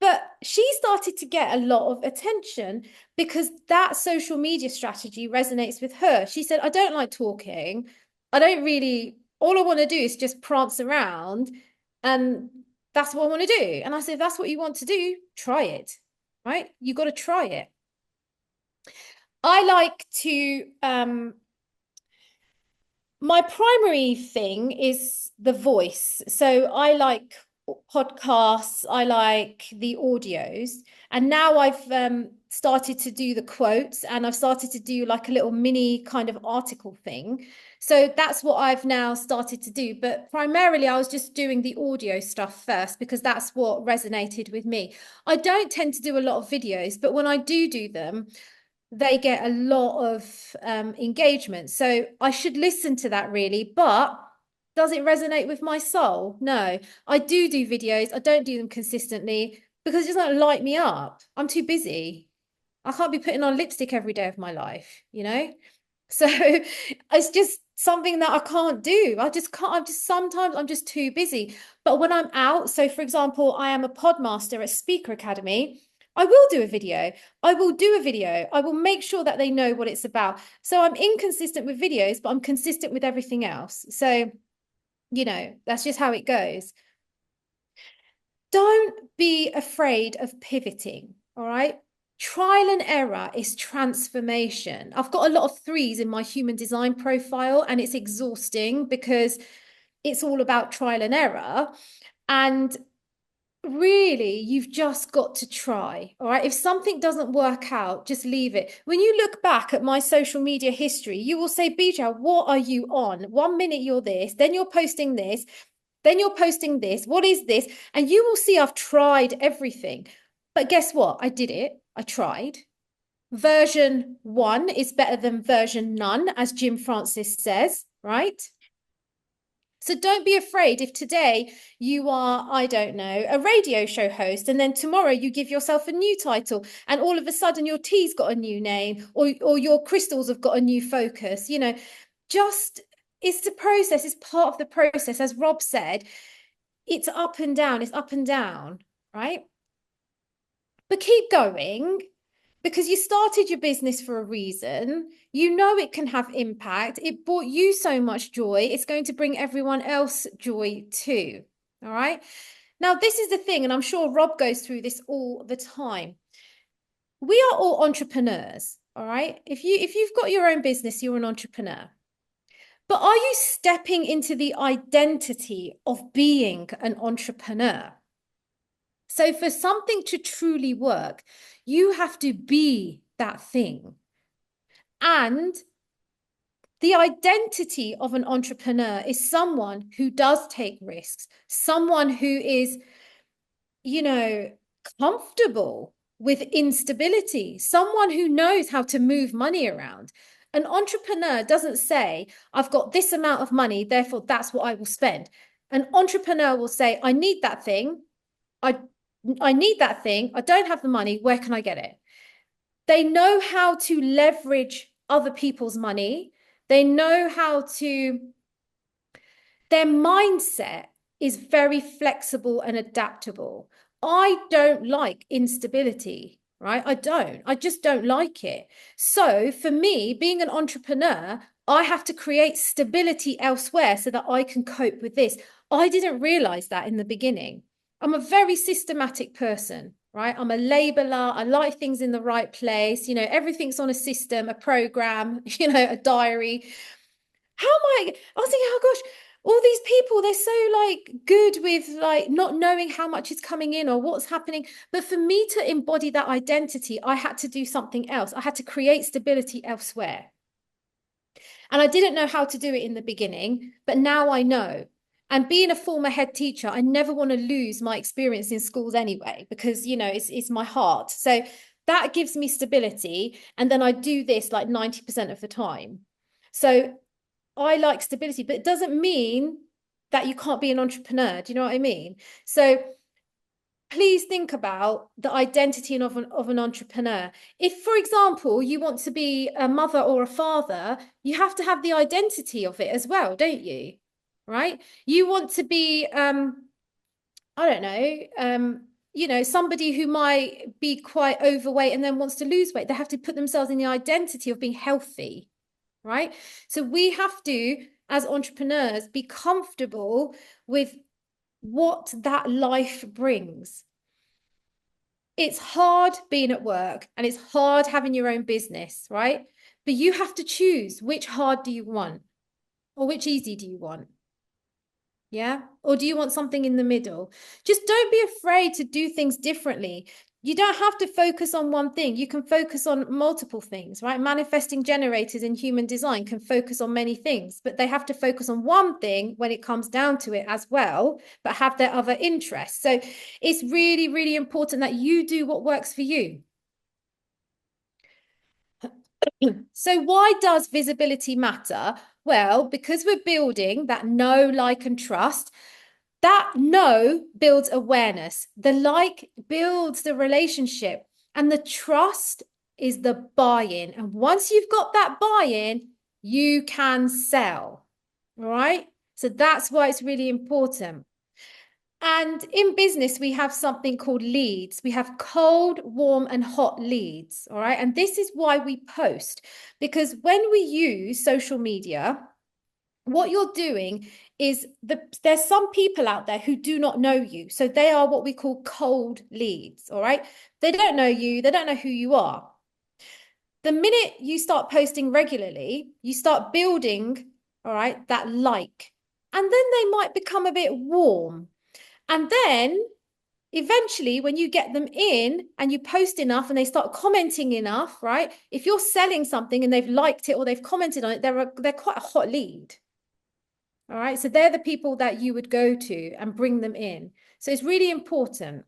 but she started to get a lot of attention because that social media strategy resonates with her. She said, I don't like talking. I don't really, all I want to do is just prance around, and that's what I want to do. And I said, if that's what you want to do, try it, right? You got to try it. I like to, my primary thing is the voice. So I like podcasts, I like the audios, and now I've started to do the quotes, and I've started to do like a little mini kind of article thing. So that's what I've now started to do. But primarily I was just doing the audio stuff first because that's what resonated with me. I don't tend to do a lot of videos, but when I do them, they get a lot of engagement. So I should listen to that really, but does it resonate with my soul? No. I do videos. I don't do them consistently because it doesn't light me up. I'm too busy. I can't be putting on lipstick every day of my life, you know? So it's just something that I can't do. I just can't. Sometimes I'm just too busy. But when I'm out, so for example, I am a podmaster at Speaker Academy. I will do a video. I will do a video. I will make sure that they know what it's about. So I'm inconsistent with videos, but I'm consistent with everything else. So, you know, that's just how it goes. Don't be afraid of pivoting, all right? Trial and error is transformation. I've got a lot of 3s in my human design profile, and it's exhausting because it's all about trial and error. And really, you've just got to try, all right? If something doesn't work out, just leave it. When you look back at my social media history, you will say, Bijal, what are you on? 1 minute you're this, then you're posting this, then you're posting this. What is this? And you will see I've tried everything. But guess what? I did it. I tried. Version 1 is better than version none, as Jim Francis says, right? So don't be afraid if today you are, I don't know, a radio show host, and then tomorrow you give yourself a new title, and all of a sudden your tea's got a new name, or your crystals have got a new focus. You know, just, it's the process, it's part of the process. As Rob said, it's up and down, right? But keep going, because you started your business for a reason. You know it can have impact. It brought you so much joy. It's going to bring everyone else joy too. All right. Now, this is the thing, and I'm sure Rob goes through this all the time. We are all entrepreneurs. All right. If you've got your own business, you're an entrepreneur. But are you stepping into the identity of being an entrepreneur? So for something to truly work, you have to be that thing. And the identity of an entrepreneur is someone who does take risks, someone who is, you know, comfortable with instability, someone who knows how to move money around. An entrepreneur doesn't say, I've got this amount of money, therefore that's what I will spend. An entrepreneur will say, I need that thing. I need that thing. I don't have the money. Where can I get it? They know how to leverage other people's money. They know how to, their mindset is very flexible and adaptable. I don't like instability, right? I just don't like it. So for me, being an entrepreneur, I have to create stability elsewhere so that I can cope with this. I didn't realize that in the beginning. I'm a very systematic person, right? I'm a labeler. I like things in the right place. You know, everything's on a system, a program, you know, a diary. How am I was thinking, oh gosh, all these people, they're so like good with like not knowing how much is coming in or what's happening. But for me to embody that identity, I had to do something else. I had to create stability elsewhere. And I didn't know how to do it in the beginning, but now I know. And being a former head teacher, I never want to lose my experience in schools anyway, because, you know, it's my heart. So that gives me stability. And then I do this like 90% of the time. So I like stability, but it doesn't mean that you can't be an entrepreneur. Do you know what I mean? So please think about the identity of an entrepreneur. If, for example, you want to be a mother or a father, you have to have the identity of it as well, don't you? Right? You want to be, I don't know, you know, somebody who might be quite overweight and then wants to lose weight. They have to put themselves in the identity of being healthy, right? So we have to, as entrepreneurs, be comfortable with what that life brings. It's hard being at work and it's hard having your own business, right? But you have to choose which hard do you want or which easy do you want? Yeah? Or do you want something in the middle? Just don't be afraid to do things differently. You don't have to focus on one thing. You can focus on multiple things, right? Manifesting generators in human design can focus on many things, but they have to focus on one thing when it comes down to it as well, but have their other interests. So it's really, really important that you do what works for you. So why does visibility matter? Well, because we're building that know, like, and trust. That know builds awareness. The like builds the relationship. And the trust is the buy-in. And once you've got that buy-in, you can sell. All right? So that's why it's really important. And in business, we have something called leads. We have cold, warm, and hot leads. All right. And this is why we post, because when we use social media, what you're doing is there's some people out there who do not know you. So they are what we call cold leads. All right. They don't know you. They don't know who you are. The minute you start posting regularly, you start building, all right, that like, and then they might become a bit warm. And then eventually, when you get them in and you post enough and they start commenting enough, right? If you're selling something and they've liked it or they've commented on it, they're quite a hot lead. All right. So they're the people that you would go to and bring them in. So it's really important.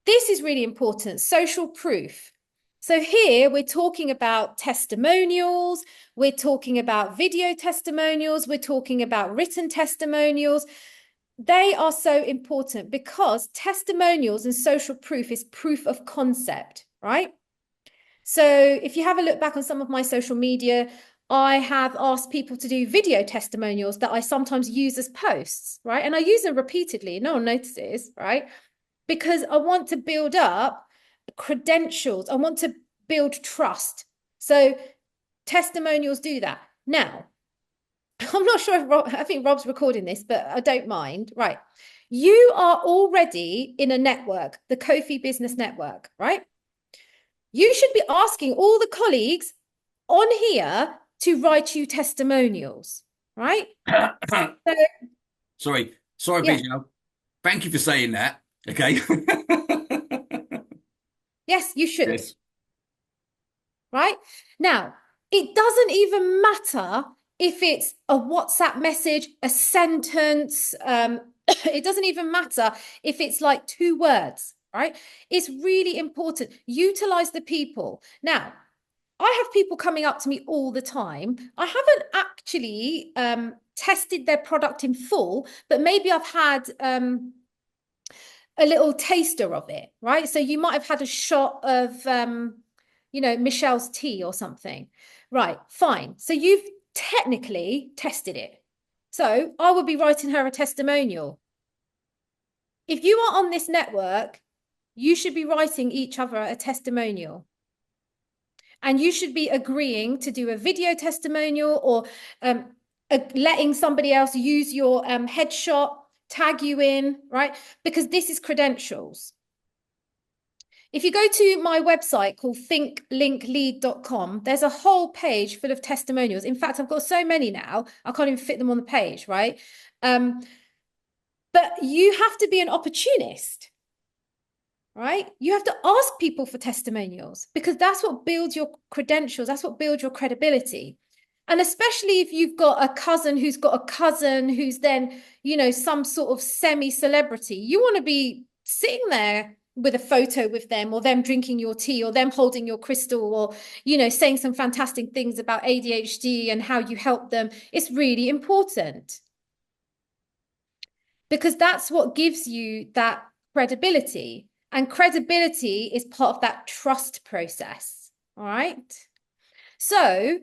This is really important. Social proof. So here we're talking about testimonials. We're talking about video testimonials. We're talking about written testimonials. They are so important because testimonials and social proof is proof of concept, right? So if you have a look back on some of my social media, I have asked people to do video testimonials that I sometimes use as posts, right? And I use them repeatedly. No one notices, right? Because I want to build up credentials. I want to build trust. So testimonials do that. Now, I'm not sure if I think Rob's recording this, but I don't mind. Right. You are already in a network, the Cofi Business Network, right? You should be asking all the colleagues on here to write you testimonials, right? Sorry, Yeah. Bijal. Thank you for saying that. Okay. Yes, you should. Yes. Right? Now, it doesn't even matter if it's a WhatsApp message, a sentence, it doesn't even matter if it's like 2 words, right? It's really important. Utilize the people. Now, I have people coming up to me all the time. I haven't actually tested their product in full, but maybe I've had a little taster of it, right? So you might have had a shot of, Michelle's tea or something. Right, fine. So you've technically tested it. So I would be writing her a testimonial. If you are on this network, you should be writing each other a testimonial. And you should be agreeing to do a video testimonial or letting somebody else use your headshot, tag you in, right? Because this is credentials. If you go to my website called thinklinklead.com, there's a whole page full of testimonials. In fact, I've got so many now, I can't even fit them on the page, right? But you have to be an opportunist, right? You have to ask people for testimonials because that's what builds your credentials. That's what builds your credibility. And especially if you've got a cousin who's got a cousin who's then, some sort of semi-celebrity, you want to be sitting there with a photo with them or them drinking your tea or them holding your crystal or, saying some fantastic things about ADHD and how you help them. It's really important because that's what gives you that credibility. And credibility is part of that trust process. All right. So,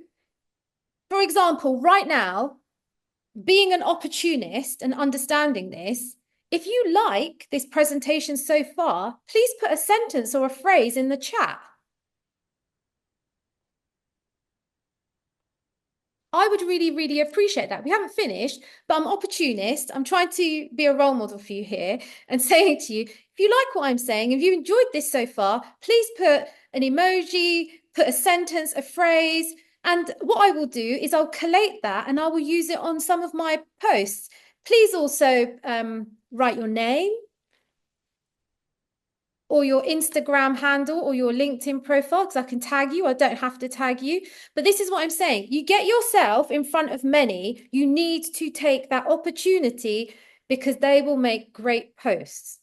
for example, right now, being an opportunist and understanding this, if you like this presentation so far, please put a sentence or a phrase in the chat. I would really, really appreciate that. We haven't finished, but I'm opportunist. I'm trying to be a role model for you here and saying to you, if you like what I'm saying, if you enjoyed this so far, please put an emoji, put a sentence, a phrase. And what I will do is I'll collate that and I will use it on some of my posts. Please also write your name or your Instagram handle or your LinkedIn profile, because I can tag you. I don't have to tag you. But this is what I'm saying. You get yourself in front of many. You need to take that opportunity because they will make great posts.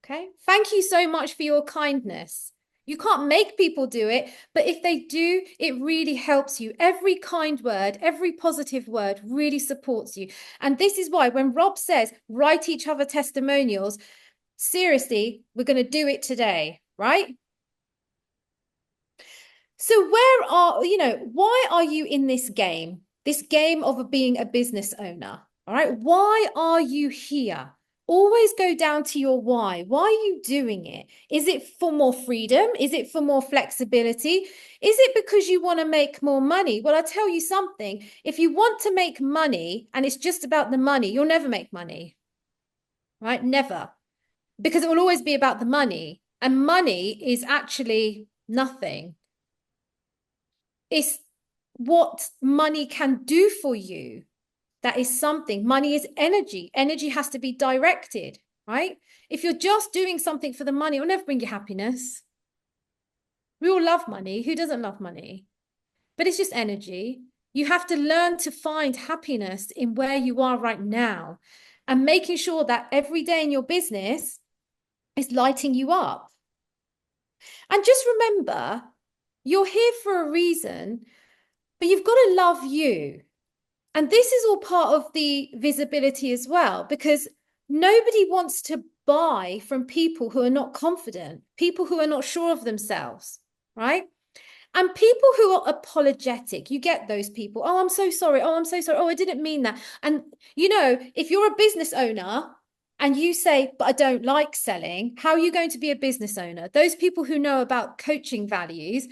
Okay. Thank you so much for your kindness. You can't make people do it, but if they do, it really helps you. Every kind word, every positive word really supports you. And this is why when Rob says, write each other testimonials, seriously, we're going to do it today, right? So why are you in this game of being a business owner? All right. Why are you here? Always go down to your why. Why are you doing it? Is it for more freedom? Is it for more flexibility? Is it because you want to make more money? Well, I'll tell you something. If you want to make money and it's just about the money, you'll never make money, right? Never. Because it will always be about the money. And money is actually nothing. It's what money can do for you. That is something. Money is energy. Energy has to be directed, right? If you're just doing something for the money, it will never bring you happiness. We all love money. Who doesn't love money? But it's just energy. You have to learn to find happiness in where you are right now and making sure that every day in your business is lighting you up. And just remember, you're here for a reason, but you've got to love you. And this is all part of the visibility as well, because nobody wants to buy from people who are not confident, people who are not sure of themselves, right? And people who are apologetic, you get those people. Oh, I'm so sorry. Oh, I'm so sorry. Oh, I didn't mean that. And, if you're a business owner, and you say, but I don't like selling, how are you going to be a business owner? Those people who know about coaching values,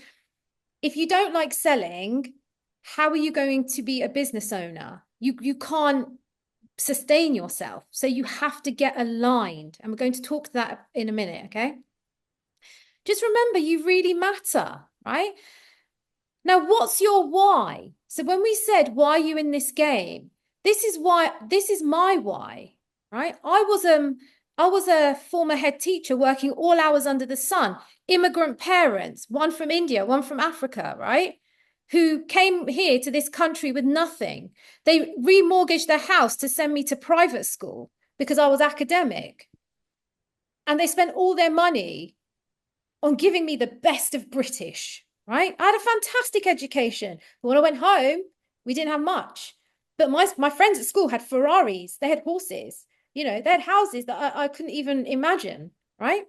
if you don't like selling, how are you going to be a business owner? You can't sustain yourself. So you have to get aligned. And we're going to talk to that in a minute, okay? Just remember, you really matter, right? Now, what's your why? So when we said, why are you in this game? This is my why, right? I was a former head teacher working all hours under the sun, immigrant parents, one from India, one from Africa, right? Who came here to this country with nothing. They remortgaged their house to send me to private school because I was academic. And they spent all their money on giving me the best of British, right? I had a fantastic education. But when I went home, we didn't have much. But my friends at school had Ferraris, they had horses, you know, they had houses that I couldn't even imagine, right?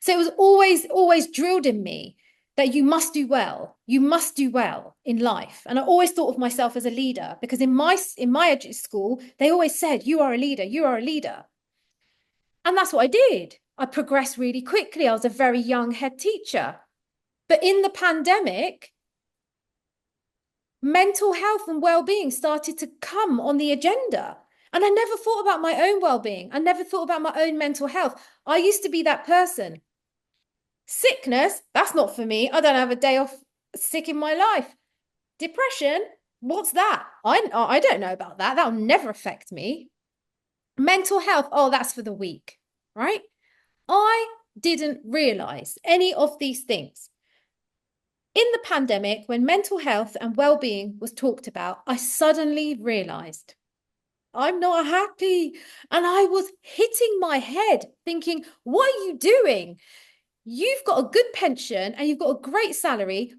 So it was always drilled in me that you must do well. You must do well in life. And I always thought of myself as a leader because in my school, they always said, you are a leader, you are a leader. And that's what I did. I progressed really quickly. I was a very young head teacher. But in the pandemic, mental health and well-being started to come on the agenda. And I never thought about my own well-being. I never thought about my own mental health. I used to be that person. Sickness, that's not for me. I don't have a day off sick in my life. Depression, what's that? I don't know about that. That'll never affect me. Mental health, oh, that's for the weak, right? I didn't realize any of these things. In the pandemic, when mental health and well-being was talked about, I suddenly realized I'm not happy. And I was hitting my head thinking, what are you doing? You've got a good pension and you've got a great salary.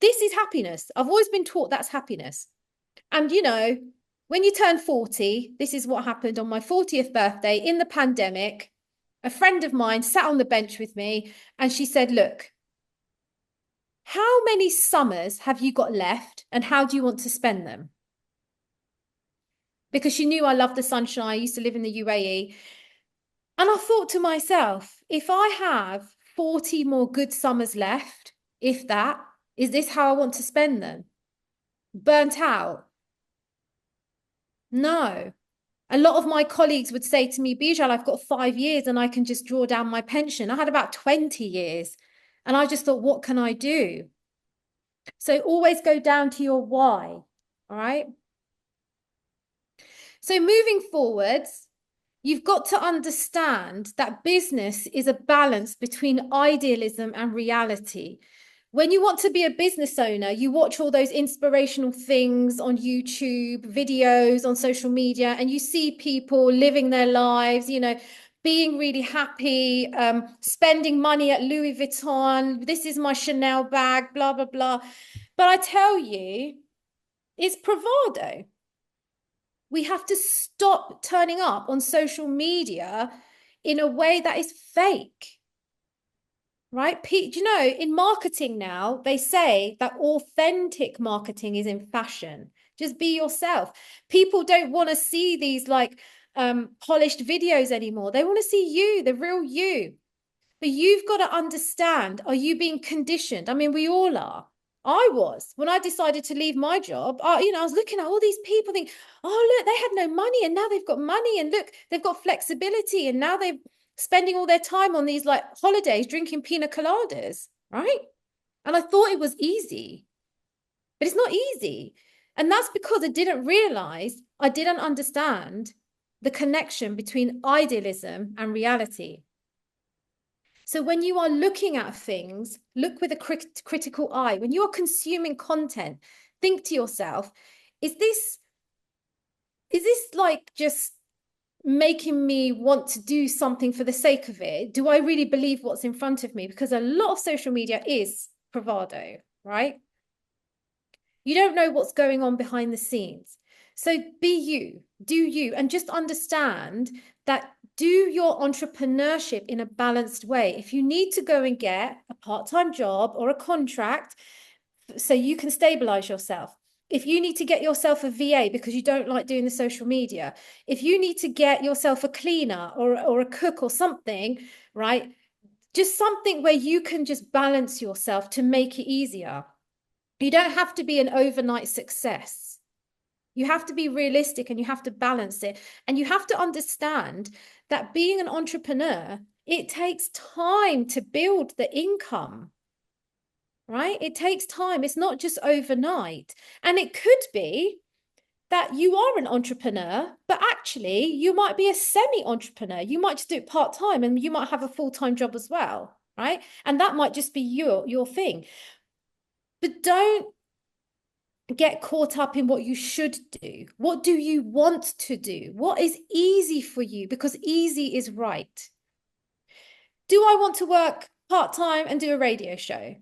This is happiness. I've always been taught that's happiness. And, you know, when you turn 40, this is what happened on my 40th birthday in the pandemic. A friend of mine sat on the bench with me and she said, look, how many summers have you got left and how do you want to spend them? Because she knew I loved the sunshine. I used to live in the UAE. And I thought to myself, if I have 40 more good summers left, if that, is this how I want to spend them? Burnt out? No. A lot of my colleagues would say to me, Bijal, I've got 5 years and I can just draw down my pension. I had about 20 years. And I just thought, what can I do? So always go down to your why, all right? So moving forwards, you've got to understand that business is a balance between idealism and reality. When you want to be a business owner, you watch all those inspirational things on YouTube, videos on social media, and you see people living their lives, you know, being really happy, spending money at Louis Vuitton. This is my Chanel bag, blah, blah, blah. But I tell you, it's bravado. We have to stop turning up on social media in a way that is fake, right? Do you know, in marketing now, they say that authentic marketing is in fashion. Just be yourself. People don't want to see these like polished videos anymore. They want to see you, the real you. But you've got to understand, are you being conditioned? I mean, we all are. I was. When I decided to leave my job, you know, I was looking at all these people thinking, oh, look, they had no money and now they've got money and look, they've got flexibility and now they're spending all their time on these like holidays drinking pina coladas, right? And I thought it was easy, but it's not easy. And that's because I didn't realize, I didn't understand the connection between idealism and reality. So when you are looking at things, look with a critical eye. When you are consuming content, think to yourself, is this like just making me want to do something for the sake of it? Do I really believe what's in front of me? Because a lot of social media is bravado, right? You don't know what's going on behind the scenes. So be you, do you, and just understand that do your entrepreneurship in a balanced way. If you need to go and get a part-time job or a contract so you can stabilize yourself, if you need to get yourself a VA because you don't like doing the social media, if you need to get yourself a cleaner or a cook or something, right? Just something where you can just balance yourself to make it easier. You don't have to be an overnight success. You have to be realistic and you have to balance it. And you have to understand that being an entrepreneur, it takes time to build the income, right? It takes time. It's not just overnight. And it could be that you are an entrepreneur, but actually you might be a semi-entrepreneur. You might just do it part-time and you might have a full-time job as well, right? And that might just be your thing. But don't get caught up in what you should do. What do you want to do? What is easy for you? Because easy is right. Do I want to work part-time and do a radio show?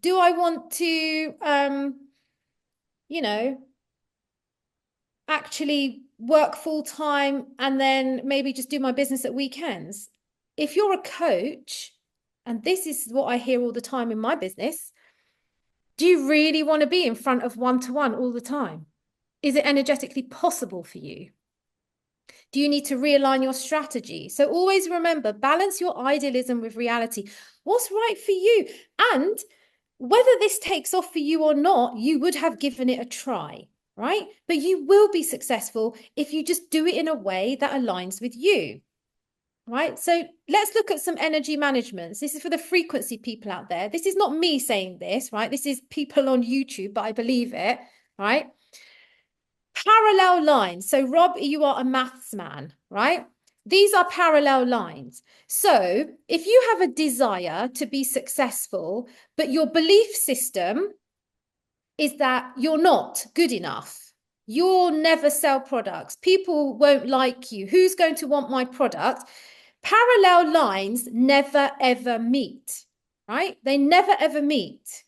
Do I want to, actually work full-time and then maybe just do my business at weekends? If you're a coach, and this is what I hear all the time in my business, do you really want to be in front of one-to-one all the time? Is it energetically possible for you? Do you need to realign your strategy? So always remember, balance your idealism with reality. What's right for you? And whether this takes off for you or not, you would have given it a try, right? But you will be successful if you just do it in a way that aligns with you, right? So let's look at some energy managements. This is for the frequency people out there. This is not me saying this, right? This is people on YouTube, but I believe it, right? Parallel lines. So Rob, you are a maths man, right? These are parallel lines. So if you have a desire to be successful, but your belief system is that you're not good enough, you'll never sell products, people won't like you, who's going to want my product? Parallel lines never ever meet, right? They never ever meet.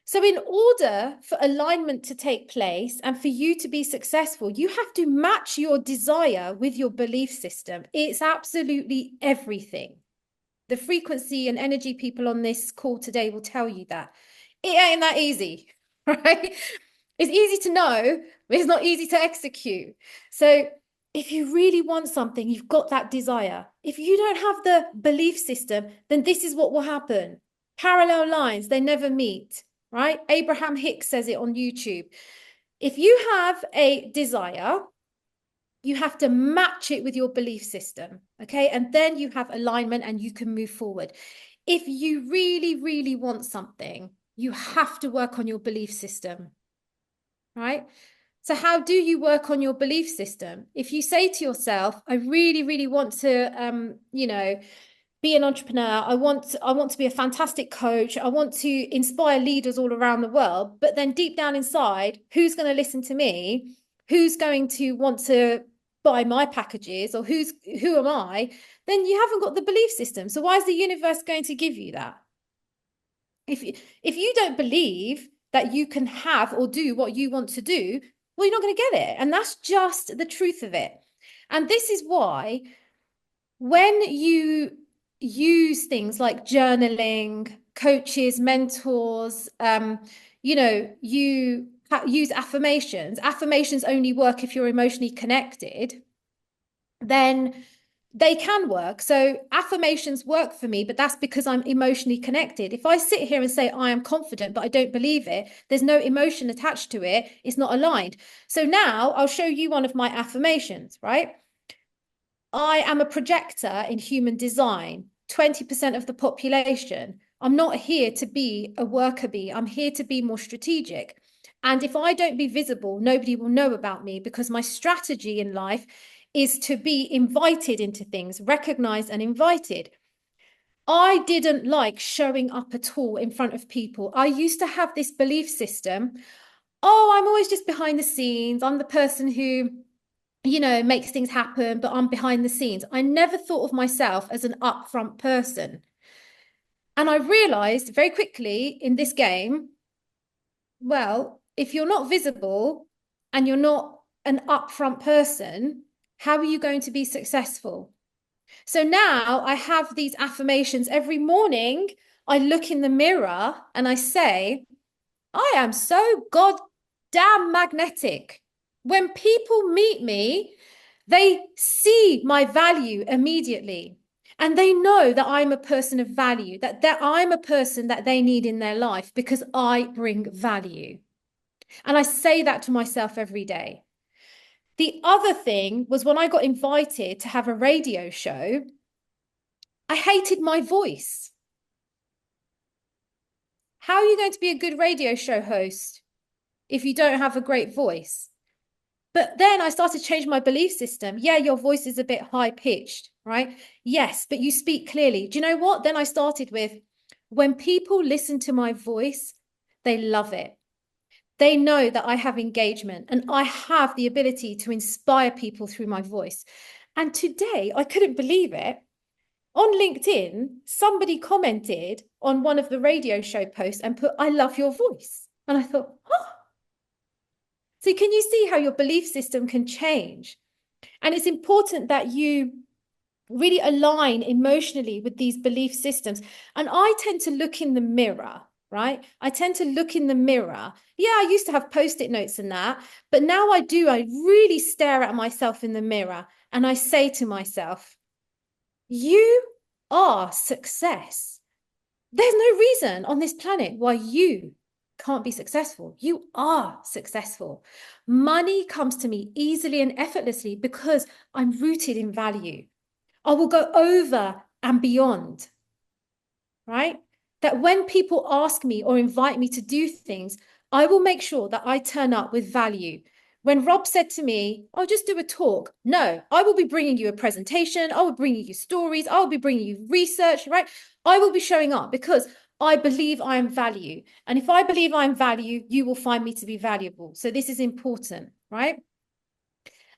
So in order for alignment to take place and for you to be successful, you have to match your desire with your belief system. It's absolutely everything. The frequency and energy people on this call today will tell you that. It ain't that easy, right? It's easy to know, but it's not easy to execute. So if you really want something, you've got that desire. If you don't have the belief system, then this is what will happen. Parallel lines, they never meet. Right? Abraham Hicks says it on YouTube. If you have a desire, you have to match it with your belief system, okay? And then you have alignment and you can move forward. If you really, really want something, you have to work on your belief system, right? So how do you work on your belief system? If you say to yourself, I really, really want to, be an entrepreneur. I want to be a fantastic coach. I want to inspire leaders all around the world. But then deep down inside, who's going to listen to me? Who's going to want to buy my packages? Or who am I? Then you haven't got the belief system. So why is the universe going to give you that? If you don't believe that you can have or do what you want to do, well, you're not going to get it. And that's just the truth of it. And this is why when you use things like journaling, coaches, mentors, you use affirmations. Affirmations only work if you're emotionally connected, then they can work. So affirmations work for me, but that's because I'm emotionally connected. If I sit here and say I am confident, but I don't believe it, there's no emotion attached to it. It's not aligned. So now I'll show you one of my affirmations, right? I am a projector in human design, 20% of the population. I'm not here to be a worker bee. I'm here to be more strategic. And if I don't be visible, nobody will know about me because my strategy in life is to be invited into things, recognized and invited. I didn't like showing up at all in front of people. I used to have this belief system. Oh, I'm always just behind the scenes. I'm the person who makes things happen, but I'm behind the scenes. I never thought of myself as an upfront person. And I realized very quickly in this game, well, if you're not visible and you're not an upfront person, how are you going to be successful? So now I have these affirmations every morning. I look in the mirror and I say, I am so goddamn magnetic. When people meet me, they see my value immediately. And they know that I'm a person of value, that I'm a person that they need in their life because I bring value. And I say that to myself every day. The other thing was when I got invited to have a radio show, I hated my voice. How are you going to be a good radio show host if you don't have a great voice? But then I started to change my belief system. Yeah, your voice is a bit high pitched, right? Yes, but you speak clearly. Do you know what? Then I started with, when people listen to my voice, they love it. They know that I have engagement and I have the ability to inspire people through my voice. And today, I couldn't believe it. On LinkedIn, somebody commented on one of the radio show posts and put, "I love your voice." And I thought, oh. So can you see how your belief system can change? And it's important that you really align emotionally with these belief systems. And I tend to look in the mirror, right? I tend to look in the mirror. Yeah, I used to have post-it notes and that, but now I really stare at myself in the mirror and I say to myself, you are success. There's no reason on this planet why you can't be successful. You are successful. Money comes to me easily and effortlessly because I'm rooted in value. I will go over and beyond, right? That when people ask me or invite me to do things, I will make sure that I turn up with value. When Rob said to me, "Oh, just do a talk," no, I will be bringing you a presentation. I will bring you stories. I will be bringing you research, right? I will be showing up because I believe I am value. And if I believe I'm value, you will find me to be valuable. So this is important, right?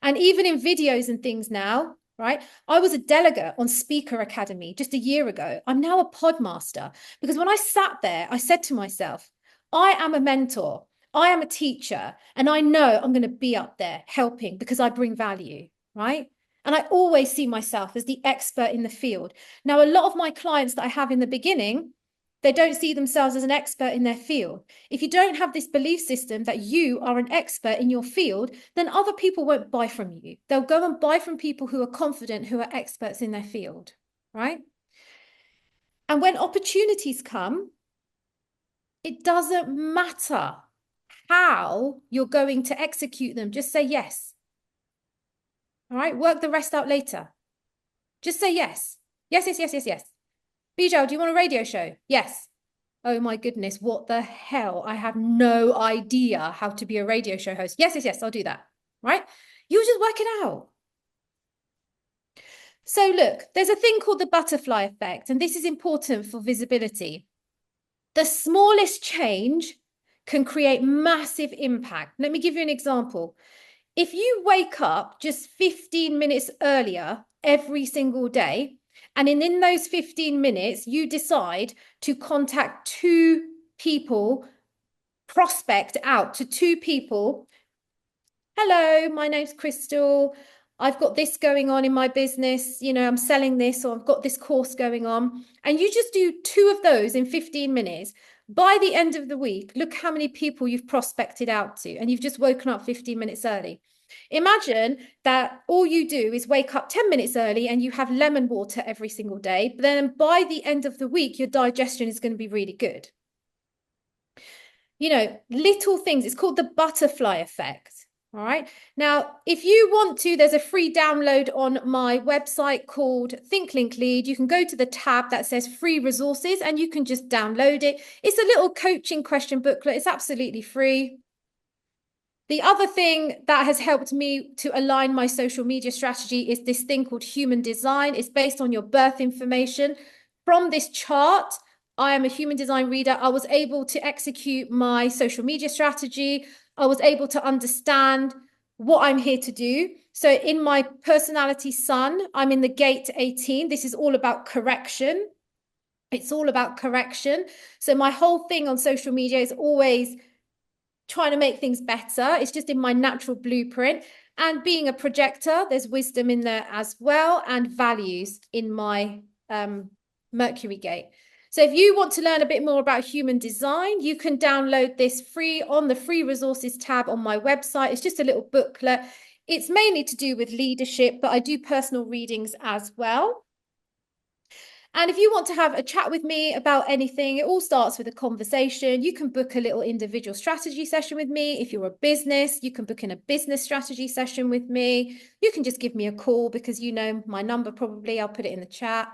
And even in videos and things now, right? I was a delegate on Speaker Academy just a year ago. I'm now a podmaster because when I sat there, I said to myself, I am a mentor, I am a teacher, and I know I'm going to be up there helping because I bring value, right? And I always see myself as the expert in the field. Now, a lot of my clients that I have in the beginning, they don't see themselves as an expert in their field. If you don't have this belief system that you are an expert in your field, then other people won't buy from you. They'll go and buy from people who are confident, who are experts in their field, right? And when opportunities come, it doesn't matter how you're going to execute them. Just say yes. All right? Work the rest out later. Just say yes. Yes, yes, yes, yes, yes. Bijal, do you want a radio show? Yes. Oh my goodness, what the hell? I have no idea how to be a radio show host. Yes, yes, yes, I'll do that, right? You just work it out. So look, there's a thing called the butterfly effect, and this is important for visibility. The smallest change can create massive impact. Let me give you an example. If you wake up just 15 minutes earlier every single day, and in those 15 minutes, you decide to contact 2 people, prospect out to 2 people. Hello, my name's Crystal. I've got this going on in my business. You know, I'm selling this, or I've got this course going on. And you just do 2 of those in 15 minutes. By the end of the week, look how many people you've prospected out to, and you've just woken up 15 minutes early. Imagine that all you do is wake up 10 minutes early and you have lemon water every single day. But then by the end of the week, your digestion is going to be really good. You know, little things. It's called the butterfly effect. All right. Now, if you want to, there's a free download on my website called Think Link Lead. You can go to the tab that says free resources and you can just download it. It's a little coaching question booklet. It's absolutely free. The other thing that has helped me to align my social media strategy is this thing called human design. It's based on your birth information. From this chart, I am a human design reader. I was able to execute my social media strategy. I was able to understand what I'm here to do. So in my personality sun, I'm in the gate 18. This is all about correction. It's all about correction. So my whole thing on social media is always trying to make things better. It's just in my natural blueprint. And being a projector, there's wisdom in there as well, and values in my Mercury gate. So if you want to learn a bit more about human design, you can download this free on the free resources tab on my website. It's just a little booklet. It's mainly to do with leadership, but I do personal readings as well. And if you want to have a chat with me about anything, it all starts with a conversation. You can book a little individual strategy session with me. If you're a business, you can book in a business strategy session with me. You can just give me a call because you know my number probably. I'll put it in the chat.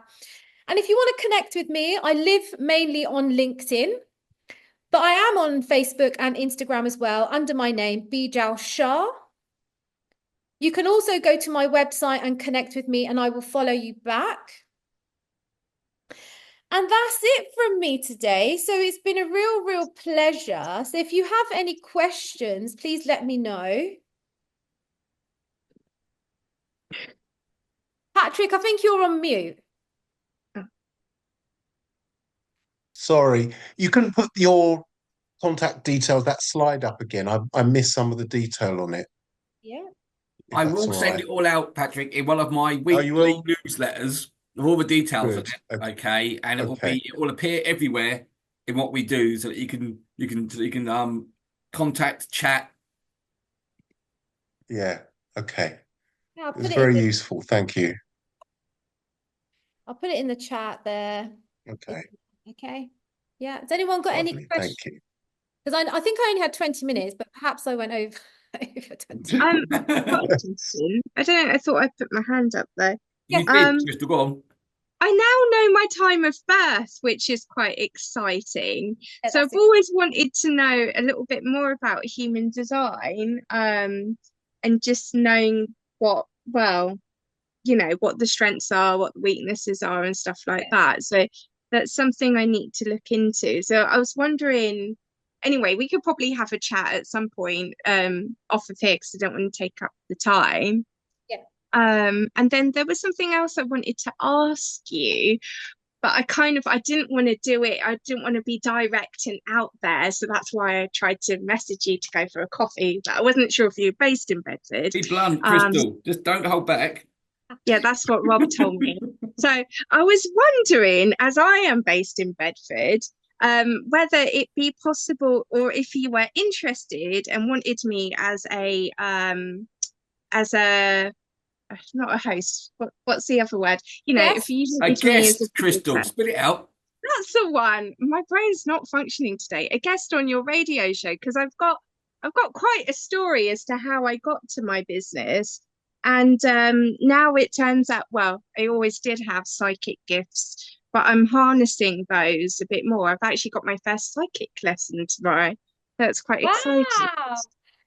And if you want to connect with me, I live mainly on LinkedIn, but I am on Facebook and Instagram as well under my name, Bijal Shah. You can also go to my website and connect with me and I will follow you back. And that's it from me today. So it's been a real pleasure. So if you have any questions, please let me know. Patrick, I think you're on mute. Sorry, you can put your contact details, that slide up again. I missed some of the detail on it. Yeah. If I that's will all send right. it all out, Patrick, in one of my Oh, weekly you will? newsletters with all the details Good. on it. Okay, and Okay. it will appear everywhere in what we do, so that you can contact, chat. Yeah. Okay. Yeah, I'll It was put it very in useful. Thank you. I'll put it in the chat there. Okay. Okay. Yeah. Has anyone got any Lovely. questions? Thank you. Because I think I only had 20 minutes, but perhaps I went over, over 20. I've got a question. I don't know, I thought I put my hand up there. You Um, did, Crystal, go on. I now know my time of birth, which is quite exciting. Yeah, So I've that's it. always wanted to know a little bit more about human design, and just knowing what, well, what the strengths are, what the weaknesses are, and stuff like that. So that's something I need to look into. So I was wondering, anyway, we could probably have a chat at some point, off of here because I don't want to take up the time. Yeah. And then there was something else I wanted to ask you, but I didn't want to do it. I didn't want to be direct and out there. So that's why I tried to message you to go for a coffee, but I wasn't sure if you were based in Bedford. Be blunt, Crystal. Just don't hold back. Yeah, that's what Rob told me. So I was wondering, as I am based in Bedford, whether it be possible, or if you were interested and wanted me as a not a host. What's the other word? If Yes. you A wanted me as a guest, Crystal. visitor. Spit it out. That's the one. My brain's not functioning today. A guest on your radio show, because I've got quite a story as to how I got to my business. And now it turns out, well, I always did have psychic gifts, but I'm harnessing those a bit more. I've actually got my first psychic lesson tomorrow. That's quite exciting. Wow.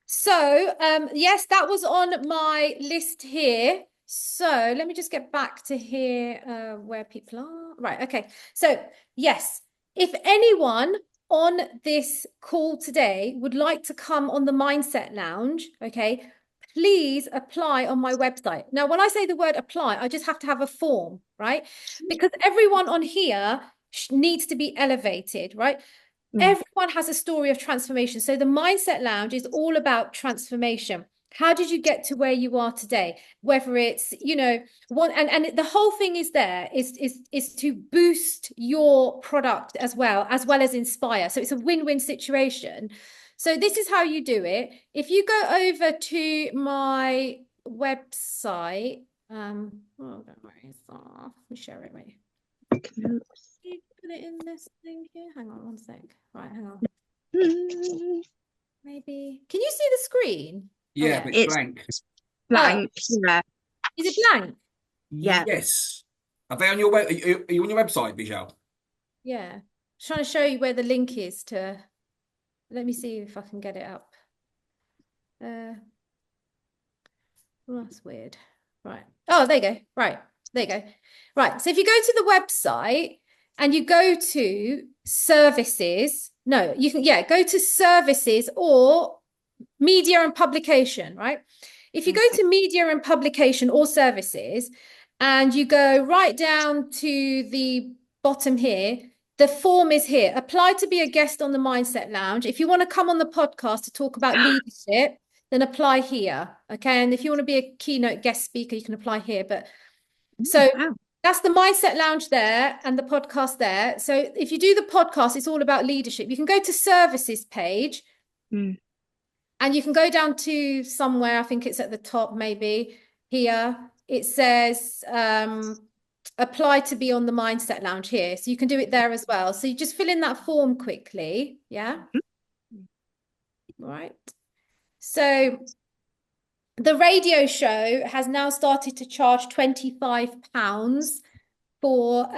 So, yes, that was on my list here. So let me just get back to here where people are. Right. Okay. So, yes, if anyone on this call today would like to come on the Mindset Lounge, okay, please apply on my website. Now, when I say the word apply, I just have to have a form, right? Because everyone on here needs to be elevated, right? Everyone has a story of transformation. So the Mindset Lounge is all about transformation. How did you get to where you are today? Whether it's, one, and the whole thing is there is to boost your product as well as inspire. So it's a win-win situation. So this is how you do it. If you go over to my website, let me share it with you. Put it in this thing here. Hang on one sec. Right, hang on. Maybe. Can you see the screen? Yeah, Oh, but it's blank. Blank. Yeah. Is it blank? Yeah. Yes. Are they on your web? Are you on your website, Bijal? Yeah. Just trying to show you where the link is to. Let me see if I can get it up. Well, that's weird. Right. Oh, there you go. Right. There you go. Right. So if you go to the website and you go to services, no, you can, go to services or media and publication, right? If you go to media and publication or services and you go right down to the bottom here, the form is here. Apply to be a guest on the Mindset Lounge. If you want to come on the podcast to talk about leadership, then apply here. Okay. And if you want to be a keynote guest speaker, you can apply here. But so That's the Mindset Lounge there and the podcast there. So if you do the podcast, it's all about leadership. You can go to services page Mm. and you can go down to somewhere, I think it's at the top, maybe here. It says apply to be on the Mindset Lounge here. So you can do it there as well. So you just fill in that form quickly. Yeah. All right. So the radio show has now started to charge £25 for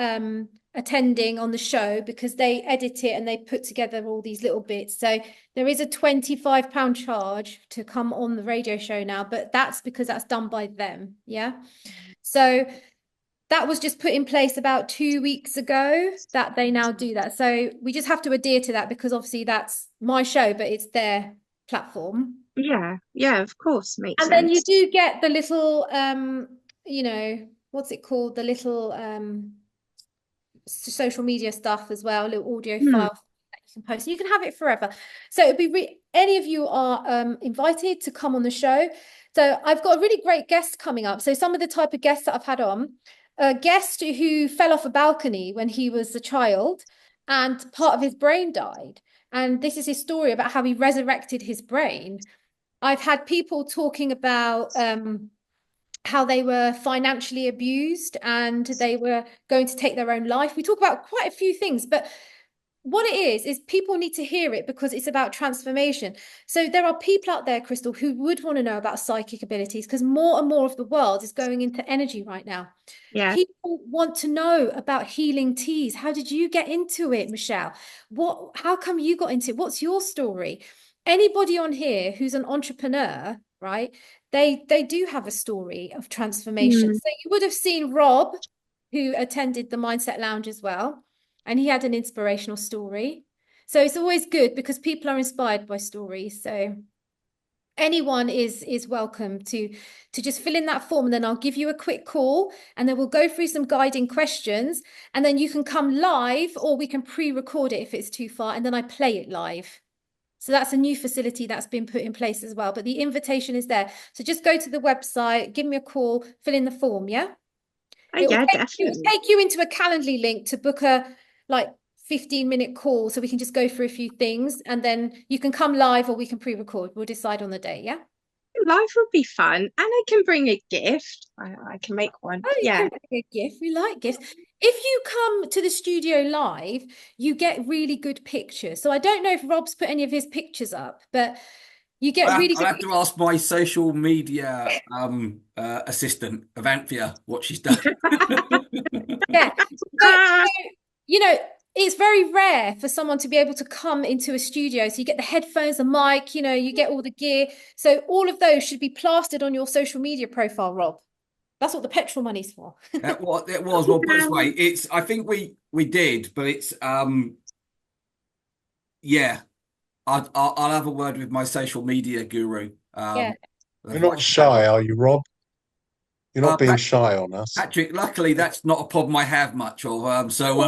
attending on the show because they edit it and they put together all these little bits. So there is a £25 charge to come on the radio show now, but that's because that's done by them. Yeah. So that was just put in place about 2 weeks ago that they now do that. So we just have to adhere to that because obviously that's my show, but it's their platform. Yeah, of course, makes And then you sense. do get the little you know, what's it called? The little social media stuff as well, a little audio file that you can post. You can have it forever. So it'd be any of you are invited to come on the show. So I've got a really great guest coming up. So some of the type of guests that I've had on, a guest who fell off a balcony when he was a child and part of his brain died. And this is his story about how he resurrected his brain. I've had people talking about how they were financially abused and they were going to take their own life. We talk about quite a few things, but what it is people need to hear it because it's about transformation. So there are people out there, Crystal, who would want to know about psychic abilities because more and more of the world is going into energy right now. Yeah. People want to know about healing teas. How did you get into it, Michelle? How come you got into it? What's your story? Anybody on here who's an entrepreneur, right? They do have a story of transformation. So you would have seen Rob, who attended the Mindset Lounge as well, and he had an inspirational story. So it's always good because people are inspired by stories. So anyone is welcome to just fill in that form, and then I'll give you a quick call and then we'll go through some guiding questions, and then you can come live or we can pre-record it if it's too far, and then I play it live. So that's a new facility that's been put in place as well, but the invitation is there. So just go to the website, give me a call, fill in the form. Yeah. Yeah, It definitely. will take you into a Calendly link to book a 15-minute call so we can just go through a few things, and then you can come live or we can pre-record. We'll decide on the day. Yeah. Life would be fun, and I can bring a gift. I can make one. Oh, you Yeah. can bring a gift. We like gifts. If you come to the studio live, you get really good pictures. So I don't know if Rob's put any of his pictures up, but you get really I'll good. have to ask my social media assistant, Avanthia, what she's done. Yeah. But, you know, it's very rare for someone to be able to come into a studio. So you get the headphones, the mic, you know, you get all the gear. So all of those should be plastered on your social media profile, Rob. That's what the petrol money's for. It was. Well, put it this way, I think we did, but it's yeah. I'll have a word with my social media guru. Yeah. You're not shy, are you, Rob? You're not being shy on us. Patrick, luckily that's not a problem I have much of. So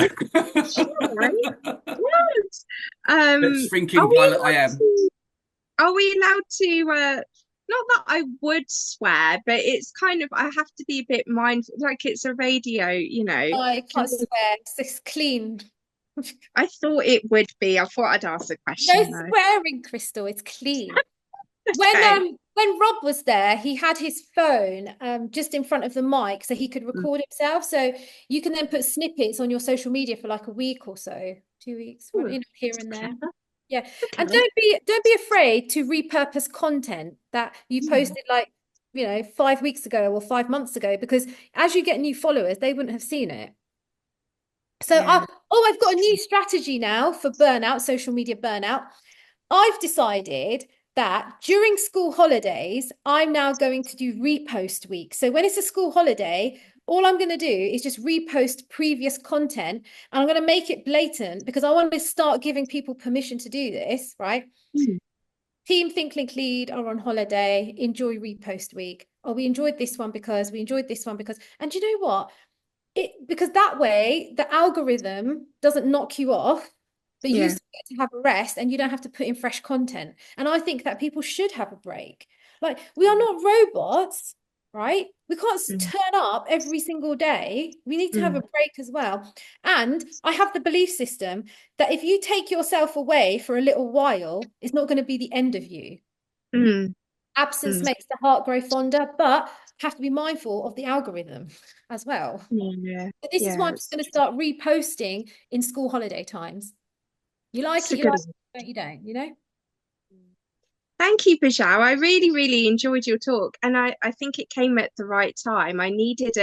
shrinking violet I am. Are we allowed to not that I would swear, but it's kind of, I have to be a bit mindful, like it's a radio, you know. I can't swear. It's clean. I thought it would be. I thought I'd ask the question. No swearing, Crystal. It's clean. When Rob was there, he had his phone just in front of the mic so he could record himself. So you can then put snippets on your social media for like a week or so, 2 weeks, you know, here and there. Yeah. Okay. And don't be afraid to repurpose content that you posted 5 weeks ago or 5 months ago, because as you get new followers, they wouldn't have seen it. So I've got a new strategy now for burnout, social media burnout. I've decided that during school holidays, I'm now going to do repost week. So when it's a school holiday, all I'm going to do is just repost previous content, and I'm going to make it blatant because I want to start giving people permission to do this, right? Team Think Link Lead are on holiday. Enjoy repost week. Oh, we enjoyed this one because we enjoyed this one because, and you know what? Because that way the algorithm doesn't knock you off, but you still get to have a rest and you don't have to put in fresh content. And I think that people should have a break. Like, we are not robots. right? We can't turn up every single day. We need to have a break as well. And I have the belief system that if you take yourself away for a little while, it's not going to be the end of you. Absence makes the heart grow fonder, but have to be mindful of the algorithm as well. But this is why I'm just going to start reposting in school holiday times. You like it, you like it, but you don't, you know? Thank you, Bijal. I really, really enjoyed your talk. And I think it came at the right time. I needed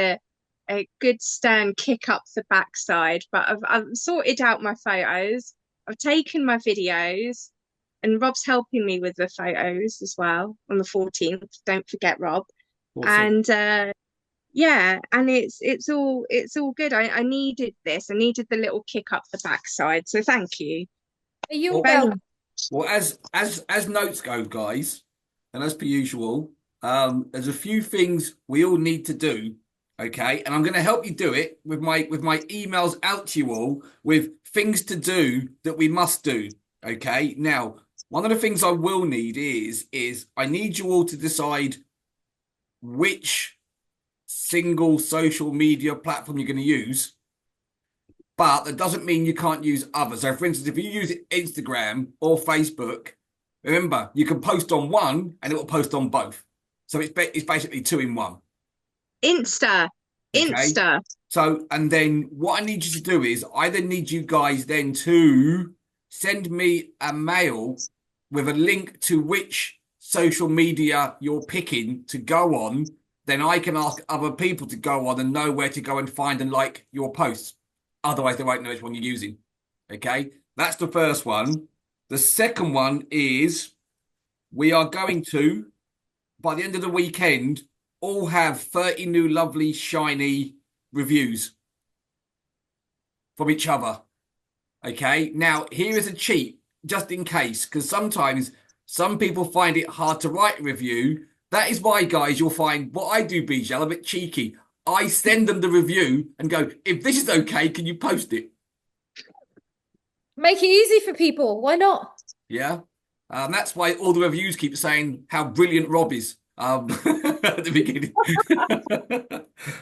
a good stern kick up the backside, but I've sorted out my photos. I've taken my videos, and Rob's helping me with the photos as well on the 14th. Don't forget, Rob. Awesome. And yeah, and it's all good. I needed this. I needed the little kick up the backside. So thank you. You're Very welcome. Well, as notes go, guys, and as per usual, there's a few things we all need to do. Okay, and I'm going to help you do it with my emails out to you all with things to do that we must do. Okay, now one of the things I will need is I need you all to decide which single social media platform you're going to use, but that doesn't mean you can't use others. So, for instance, if you use Instagram or Facebook, remember you can post on one and it will post on both. So it's basically 2 in 1. Insta. So, and then what I need you to do is I then need you guys then to send me a mail with a link to which social media you're picking to go on. Then I can ask other people to go on and know where to go and find and like your posts. Otherwise, they won't know which one you're using. Okay, that's the first one. The second one is we are going to, by the end of the weekend, all have 30 new lovely, shiny reviews from each other. Okay, now here is a cheat, just in case, because sometimes some people find it hard to write a review. That is why, guys, you'll find what I do, Bijal, I'm a bit cheeky. I send them the review and go, if this is okay, can you post it? Make it easy for people. Why not? Yeah. That's why all the reviews keep saying how brilliant Rob is at the beginning.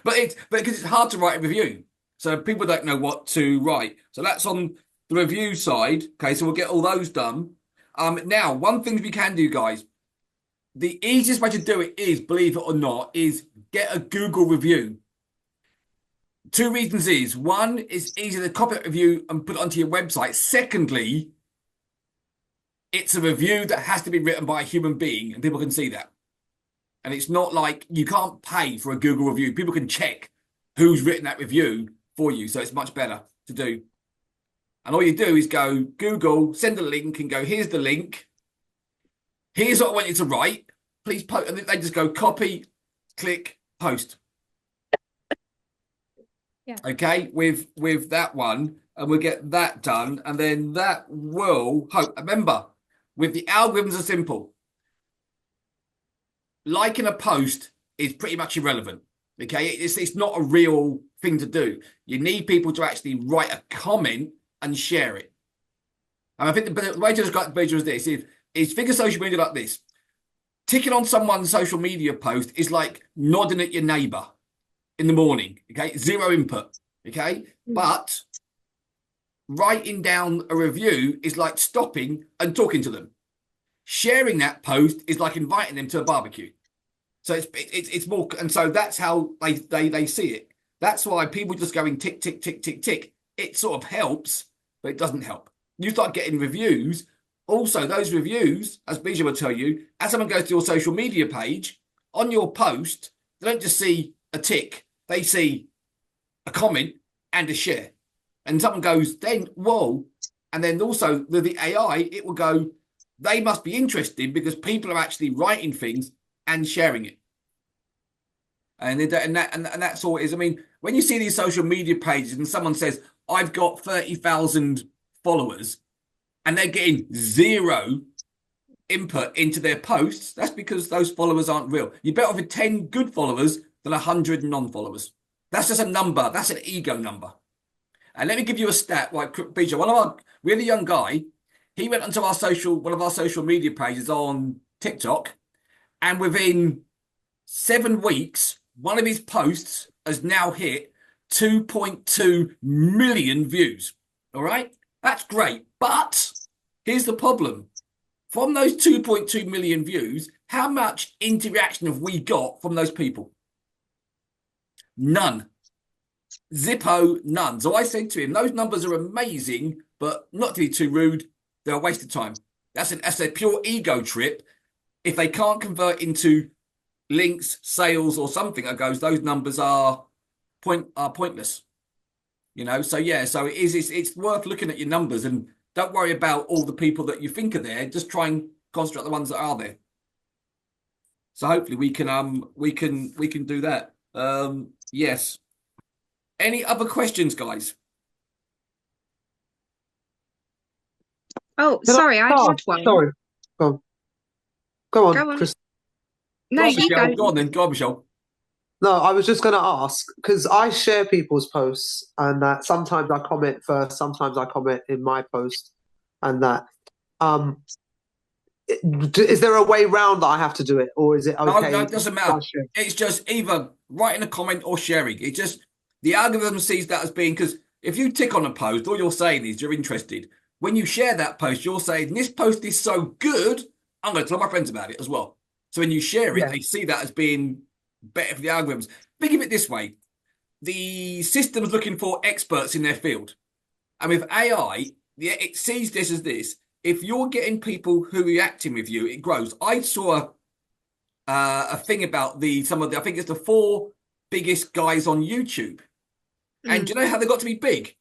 but because it's hard to write a review. So people don't know what to write. So that's on the review side. Okay, so we'll get all those done. Now, one thing we can do, guys, the easiest way to do it is, believe it or not, is get a Google review. 2 reasons is, one, it's easier to copy a review and put it onto your website. Secondly, it's a review that has to be written by a human being and people can see that. And it's not like you can't pay for a Google review. People can check who's written that review for you. So it's much better to do. And all you do is go Google, send a link and go, here's the link. Here's what I want you to write. Please post. And they just go copy, click, post. Yeah. Okay, with that one, and we'll get that done. And then that will remember, with the algorithms are simple. Liking a post is pretty much irrelevant. Okay, it's not a real thing to do. You need people to actually write a comment and share it. And I think the way to describe the is this: is figure social media like this. Ticking on someone's social media post is like nodding at your neighbor in the morning. Okay, zero input. Okay, but writing down a review is like stopping and talking to them. Sharing that post is like inviting them to a barbecue. So it's more, and so that's how they see it. That's why people just going tick, tick, tick, tick, tick. It sort of helps, but it doesn't help. You start getting reviews. Also, those reviews, as Bijal will tell you, as someone goes to your social media page, on your post, they don't just see a tick. They see a comment and a share. And someone goes, then, whoa. And then also the AI, it will go, they must be interested because people are actually writing things and sharing it. And that's all it is. I mean, when you see these social media pages and someone says, I've got 30,000 followers and they're getting zero input into their posts, that's because those followers aren't real. You're better off with 10 good followers than 100 non-followers. That's just a number. That's an ego number. And let me give you a stat. Like Bijal, we had a young guy. He went onto one of our social media pages on TikTok, and within 7 weeks, one of his posts has now hit 2.2 million views. All right, that's great. But here's the problem. From those 2.2 million views, how much interaction have we got from those people? None. Zippo, none. So I said to him, those numbers are amazing, but not to be too rude, they're a waste of time. That's a pure ego trip. If they can't convert into links, sales, or something that goes, those numbers are pointless. You know, so yeah, so it's worth looking at your numbers, and don't worry about all the people that you think are there. Just try and concentrate on the ones that are there. So hopefully we can do that. Yes. Any other questions, guys? Oh, sorry, I had one. Sorry. Go on, Go on. Chris. No, you go. Go on then. Go on, Michelle. No, I was just going to ask, because I share people's posts, and that sometimes I comment first, sometimes I comment in my post, and that. Is there a way round that I have to do it, or is it okay? No, it doesn't matter. It's just either writing a comment or sharing. It just, the algorithm sees that as being, because if you tick on a post, all you're saying is you're interested. When you share that post, you're saying, this post is so good, I'm going to tell my friends about it as well. So when you share it, they see that as being better for the algorithms. Think of it this way. The system's looking for experts in their field. And with AI, it sees this as this. If you're getting people who are reacting with you, it grows. I saw a thing about I think it's the 4 biggest guys on YouTube. And do you know how they got to be big?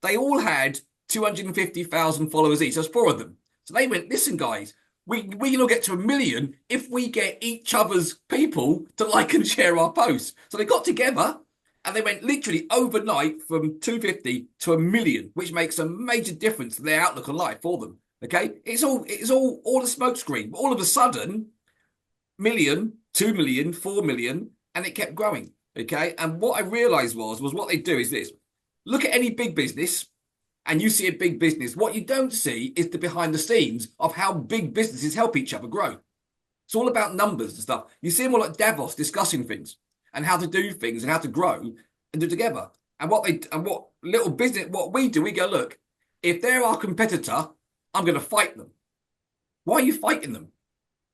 They all had 250,000 followers each. There's 4 of them. So they went, listen, guys, we can all get to 1 million if we get each other's people to like and share our posts. So they got together and they went literally overnight from 250 to 1 million, which makes a major difference to their outlook on life for them. Okay, it's all a smoke screen. All of a sudden, 1 million, 2 million, 4 million, and it kept growing. Okay, and what I realized was what they do is this: look at any big business, and you see a big business. What you don't see is the behind the scenes of how big businesses help each other grow. It's all about numbers and stuff. You see them all at Davos discussing things and how to do things and how to grow and do it together. And what little business, what we do, we go, look, if they're our competitor, I'm going to fight them. Why are you fighting them?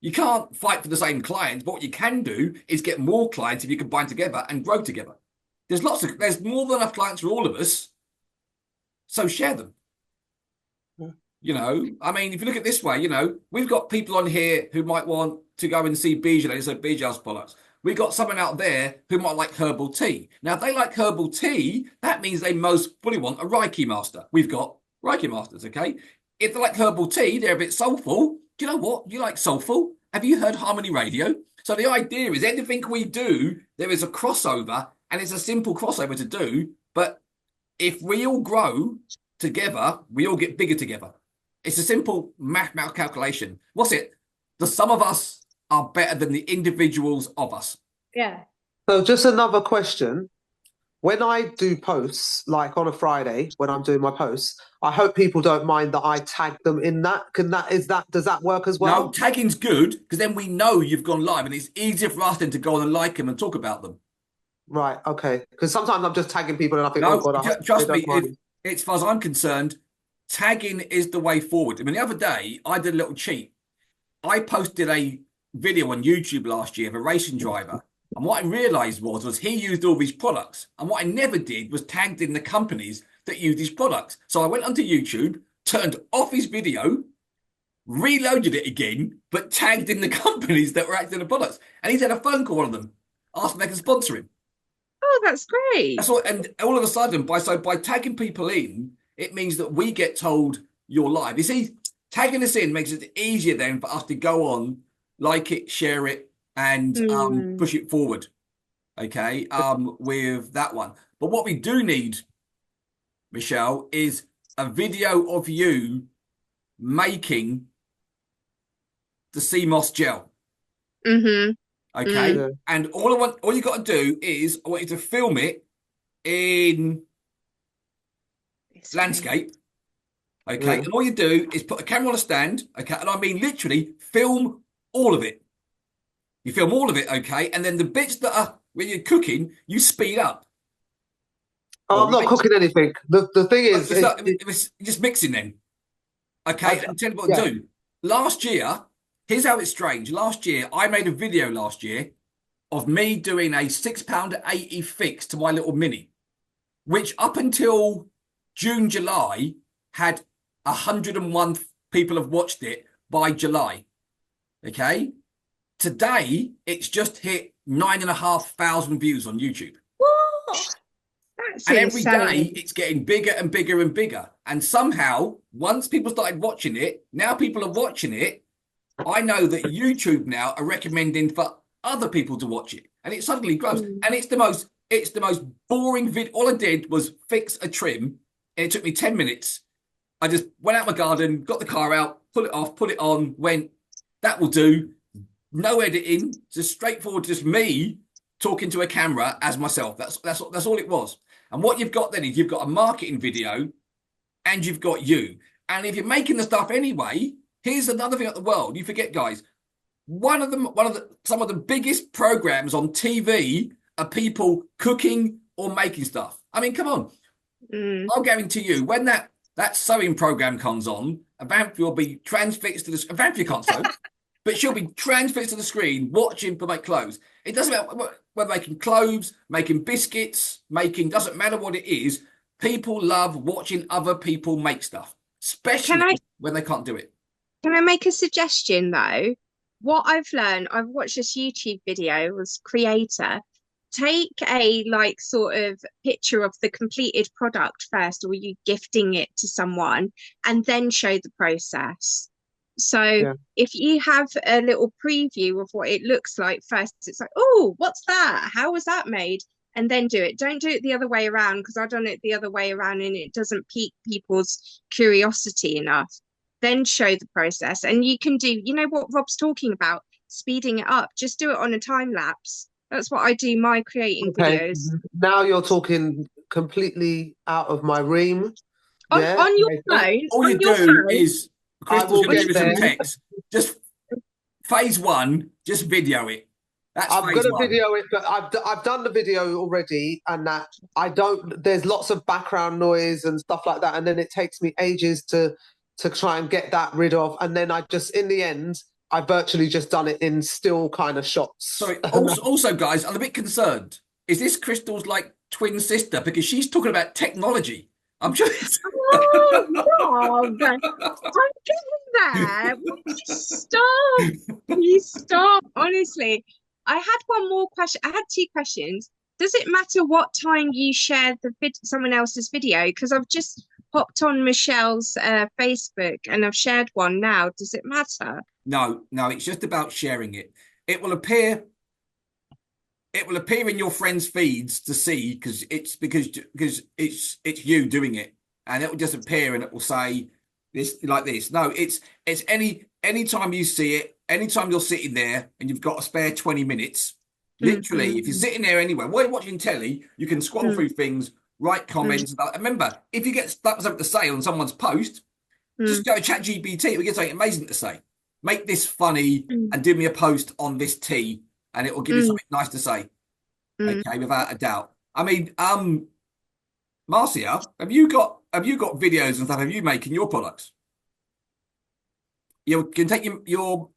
You can't fight for the same clients, but what you can do is get more clients if you combine together and grow together. There's more than enough clients for all of us, so share them. You know, I mean, if you look at it this way, you know, we've got people on here who might want to go and see Bijal, so Bijal's products. We've got someone out there who might like herbal tea. Now, if they like herbal tea, that means they most fully want a Reiki master. We've got Reiki masters, okay? If they like herbal tea, they're a bit soulful. Do you know what? You like soulful? Have you heard Harmony Radio? So the idea is anything we do, there is a crossover, and it's a simple crossover to do. But if we all grow together, we all get bigger together. It's a simple mathematical calculation. What's it? The sum of us are better than the individuals of us. Yeah. So just another question. When I do posts, like on a Friday, when I'm doing my posts, I hope people don't mind that I tag them in that. Does that work as well? No, tagging's good because then we know you've gone live and it's easier for us then to go on and like them and talk about them. Right, okay. Because sometimes I'm just tagging people and I think, No, oh God, trust me, as far as I'm concerned, tagging is the way forward. I mean, the other day, I did a little cheat. I posted a video on YouTube last year of a racing driver. And what I realized was he used all these products. And what I never did was tagged in the companies that use these products. So I went onto YouTube, turned off his video, reloaded it again, but tagged in the companies that were acting the products. And he's had a phone call on them, asking if they can sponsor him. Oh, that's great. That's all, and all of a sudden, by tagging people in, it means that we get told you're live. You see, tagging us in makes it easier then for us to go on, like it, share it, and push it forward. Okay, with that one. But what we do need, Michelle, is a video of you making the CMOS gel. Okay, and all you got to do is I want you to film it in landscape. Okay, and all you do is put a camera on a stand. Okay, and I mean literally film all of it. You film all of it, okay, and then the bits that are when you're cooking, you speed up. I'm not cooking anything. The thing But is, it's just mixing then. Okay, and tell you what to do. Last year, here's how it's strange. Last year, I made a video last year of me doing a £6.80 fix to my little Mini, which up until June, July, had 101 people have watched it by July. Okay. Today, it's just hit 9,500 views on YouTube. What? That's And every insane. day it's getting bigger and bigger and bigger. And somehow, once people started watching it, now people are watching it. I know that YouTube now are recommending for other people to watch it. And it suddenly grows. And it's the most boring video. All I did was fix a trim, and it took me 10 minutes. I just went out my garden, got the car out, put it off, put it on, went, that will do. No editing, just straightforward, just me talking to a camera as myself. That's all it was. And what you've got then is you've got a marketing video and you've got you. And if you're making the stuff anyway, here's another thing at the world. You forget, guys, some of the biggest programs on TV are people cooking or making stuff. I mean, come on. I'll guarantee you, when that sewing program comes on, Avanthi will be transfixed to the Avanthi can't sew, but she'll be transfixed to the screen watching for make clothes. It doesn't matter whether making clothes, making biscuits, doesn't matter what it is. People love watching other people make stuff, especially when they can't do it. Can I make a suggestion though? What I've learned, I've watched this YouTube video as creator. Take a sort of picture of the completed product first, or you gifting it to someone, and then show the process. So if you have a little preview of what it looks like first, it's like, oh, what's that? How was that made? And then do it. Don't do it the other way around, because I've done it the other way around and it doesn't pique people's curiosity enough. Then show the process. And you can do, you know what Rob's talking about, speeding it up. Just do it on a time lapse. That's what I do my creating videos. Now you're talking completely out of my ream. On your phone. All you do is Crystal's going to give you some text. Just phase one, just video it. I'm going to video it, but I've done the video already, and that there's lots of background noise and stuff like that, and then it takes me ages to try and get that rid of, and then in the end, I virtually just done it in still kind of shots. Sorry, also guys, I'm a bit concerned. Is this Crystal's twin sister? Because she's talking about technology. I'm just... Oh, Rob, I'm getting there. Please stop. Honestly, I had one more question. I had two questions. Does it matter what time you share someone else's video? Because I've just popped on Michelle's Facebook and I've shared one now. Does it matter? No, it's just about sharing it. It will appear in your friends' feeds to see because it's you doing it, and it will just appear and it will say this like this. No, it's any time you see it, anytime you're sitting there and you've got a spare 20 minutes, literally, if you're sitting there anywhere while you're watching telly, you can scroll through things, write comments. Remember, if you get stuck with something to say on someone's post, just go to ChatGPT. We get something amazing to say. Make this funny and do me a post on this tea, and it will give you something nice to say. Okay, without a doubt. I mean, Marcia, have you got videos and stuff? Have you making your products? You can take your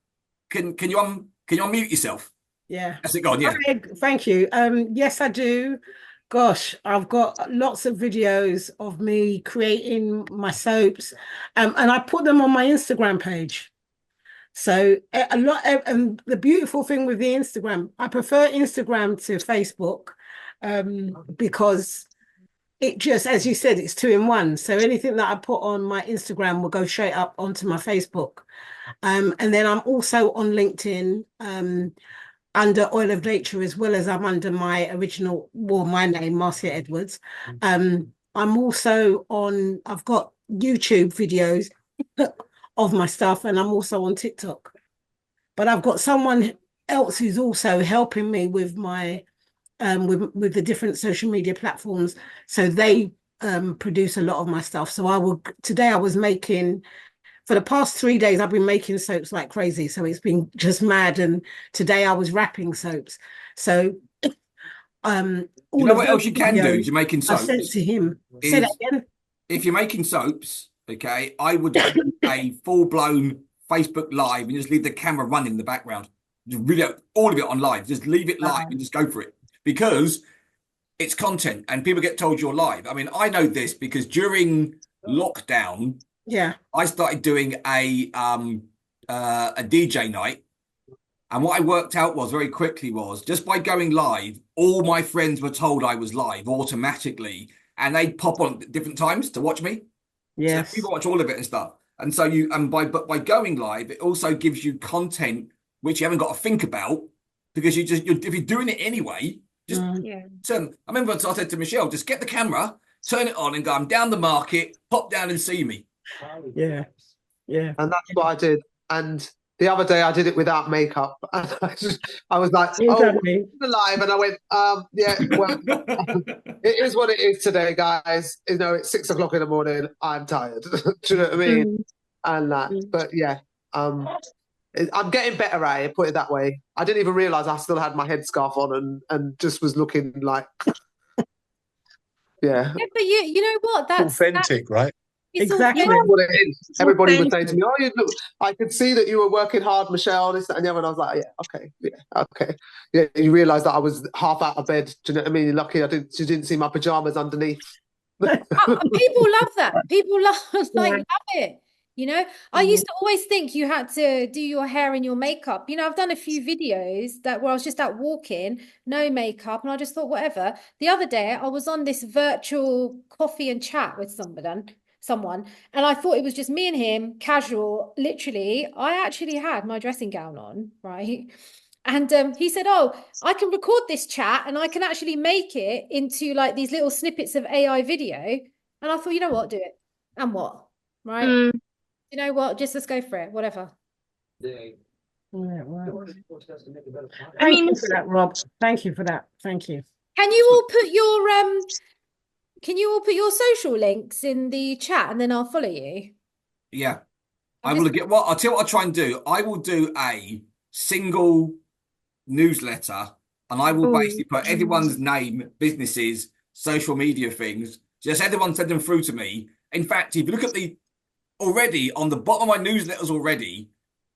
can you unmute yourself? Yeah. That's it. Go on. Yeah. Thank you. Yes, I do. Gosh, I've got lots of videos of me creating my soaps, and I put them on my Instagram page. So a lot, and the beautiful thing with the Instagram, I prefer Instagram to Facebook, because it just, as you said, it's 2 in 1. So anything that I put on my Instagram will go straight up onto my Facebook. And then I'm also on LinkedIn under Oil of Nature, as well as I'm under my my name, Marcia Edwards. I'm also I've got YouTube videos of my stuff, and I'm also on TikTok. But I've got someone else who's also helping me with my with the different social media platforms. So they produce a lot of my stuff. So today I was making for the past 3 days, I've been making soaps like crazy. So it's been just mad. And today I was wrapping soaps. So You all know of what those else you can do videos if you're making I sent soaps? to him. Say that Is again. if you're making soaps, okay, I would do a full-blown Facebook Live and just leave the camera running in the background. Just video all of it on live. Just leave it live and just go for it. Because it's content and people get told you're live. I mean, I know this because during lockdown, Yeah. I started doing a DJ night. And what I worked out was very quickly was just by going live, all my friends were told I was live automatically, and they'd pop on at different times to watch me. So Yes. people watch all of it and stuff. And so by going live, it also gives you content which you haven't got to think about because if you're doing it anyway, just turn. I remember I said to Michelle, just get the camera, turn it on, and go. I'm down the market. Pop down and see me. Yeah. Yeah. And that's what I did. And the other day I did it without makeup. And I was like, oh, we're live. And I went, yeah, well, it is what it is today, guys. You know, it's 6 o'clock in the morning. I'm tired. Do you know what I mean? And that, but yeah, I'm getting better at it, put it that way. I didn't even realize I still had my headscarf on and just was looking like, yeah. Yeah, but you know what? That's authentic, right? Exactly. What it is. Everybody would say to me, "Oh, you look. I could see that you were working hard, Michelle." This, that, and the other. And I was like, "Yeah, okay, yeah, okay." Yeah, you realise that I was half out of bed. Do you know what I mean? Lucky you didn't see my pajamas underneath. People love that. People love love it. You know, I used to always think you had to do your hair and your makeup. You know, I've done a few videos where I was just out walking, no makeup, and I just thought, whatever. The other day, I was on this virtual coffee and chat with someone, and I thought it was just me and him, casual. Literally, I actually had my dressing gown on, right? And he said, "Oh, I can record this chat and I can actually make it into like these little snippets of AI video." And I thought, you know what, do it. And what? Right? You know what? Just let's go for it. Whatever. Thank you for that, Rob. Thank you for that. Thank you. Can you all put your social links in the chat and then I'll follow you? Yeah. I'll tell you what I'll try and do. I will do a single newsletter and I will basically put everyone's name, businesses, social media things. Just everyone send them through to me. In fact, if you look at already on the bottom of my newsletters already,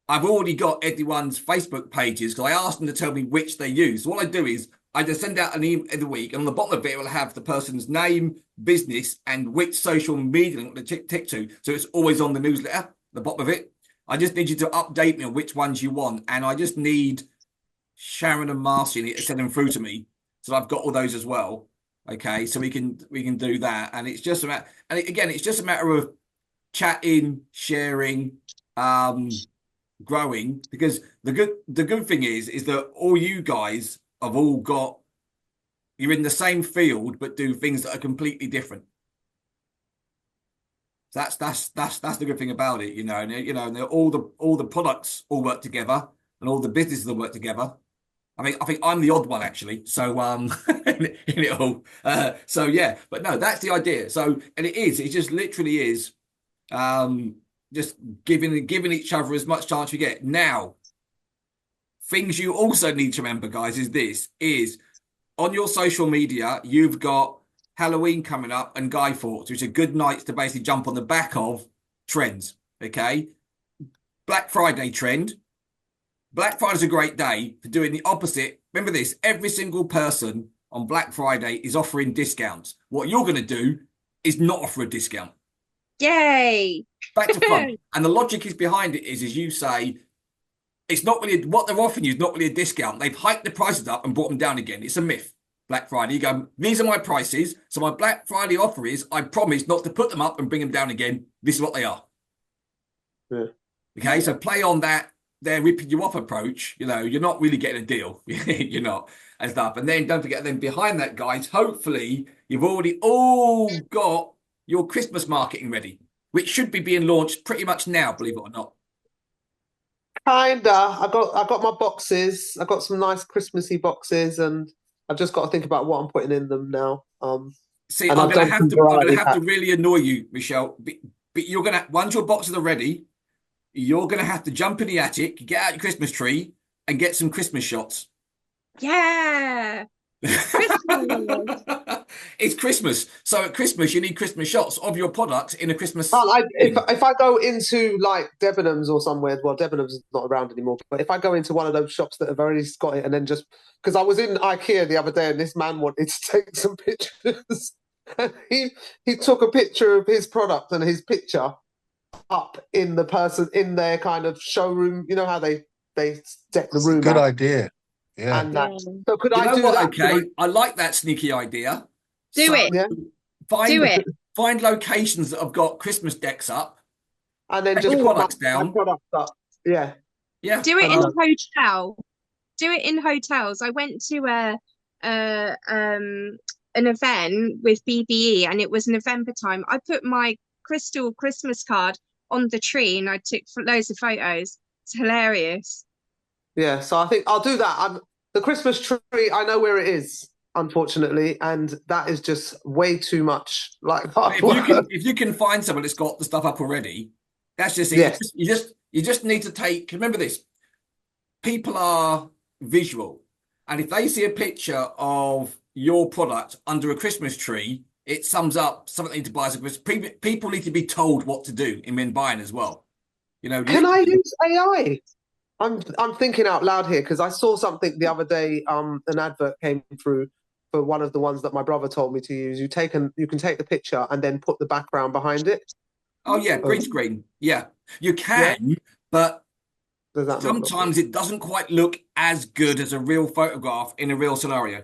I've already got everyone's Facebook pages because I asked them to tell me which they use. So what I do is I just send out an email every week, and on the bottom of it, it will have the person's name, business, and which social media link to tick to. So it's always on the newsletter, the bottom of it. I just need you to update me on which ones you want, and I just need Sharon and Marcy to send them through to me, so I've got all those as well. Okay, so we can do that, and it's just about, and again, it's just a matter of chatting, sharing, growing, because the good thing is that all you guys have all got, you're in the same field but do things that are completely different. That's the good thing about it, and all the products all work together and all the businesses all work together. I think I'm the odd one actually. So in it all. So yeah, but no, that's the idea. So it just literally is just giving each other as much chance you get. Now, things you also need to remember, guys, is on your social media, you've got Halloween coming up and Guy Fawkes, which are good nights to basically jump on the back of trends. Okay. Black Friday trend. Black Friday's a great day for doing the opposite. Remember this, every single person on Black Friday is offering discounts. What you're going to do is not offer a discount. Yay. Back to front. And the logic is behind it is you say, it's not really, what they're offering you is not really a discount. They've hiked the prices up and brought them down again. It's a myth. Black Friday, you go, these are my prices. So my Black Friday offer is, I promise not to put them up and bring them down again. This is what they are. Yeah. Okay, so play on that. They're ripping you off approach, you're not really getting a deal. You're not, and stuff. And then don't forget, then behind that, guys, hopefully you've already all got your Christmas marketing ready, which should be being launched pretty much now, believe it or not. Kinda. I got my boxes. I got some nice Christmassy boxes, and I've just got to think about what I'm putting in them now. See, and I'm gonna have to really annoy you, Michelle. But you're gonna, once your boxes are ready, you're going to have to jump in the attic, get out your Christmas tree, and get some Christmas shots. Yeah. Christmas. It's Christmas, so at Christmas you need Christmas shots of your products in a Christmas. If I go into like Debenhams or somewhere, well, Debenhams is not around anymore. But if I go into one of those shops that have already got it, and then just because I was in IKEA the other day, and this man wanted to take some pictures, and he took a picture of his product and his picture up in their kind of showroom. You know how they deck the It's a room good out idea. Yeah. and that. So could You I know do what? that? Okay, I like that sneaky idea. Do So it. Yeah. Do it. Find locations that have got Christmas decks up, And then take just your put products my down. product up. Yeah. Yeah, Do it And in I- a hotel. Do it in hotels. I went to an event with BBE, and it was November time. I put my crystal Christmas card on the tree, and I took loads of photos. It's hilarious. Yeah, so I think I'll do that. The Christmas tree, I know where it is, unfortunately, and that is just way too much like hard work. if you can find someone that's got the stuff up already, that's just it. Yes. You just need to take. Remember this: people are visual, and if they see a picture of your product under a Christmas tree, it sums up something they need to buy as a Christmas. People need to be told what to do in when buying as well. You know, Can I use AI? I'm thinking out loud here because I saw something the other day. An advert came through for one of the ones that my brother told me to use. You can take the picture and then put the background behind it. Oh yeah, green screen. Yeah, you can, but Does that not look sometimes it doesn't quite look as good as a real photograph in a real scenario.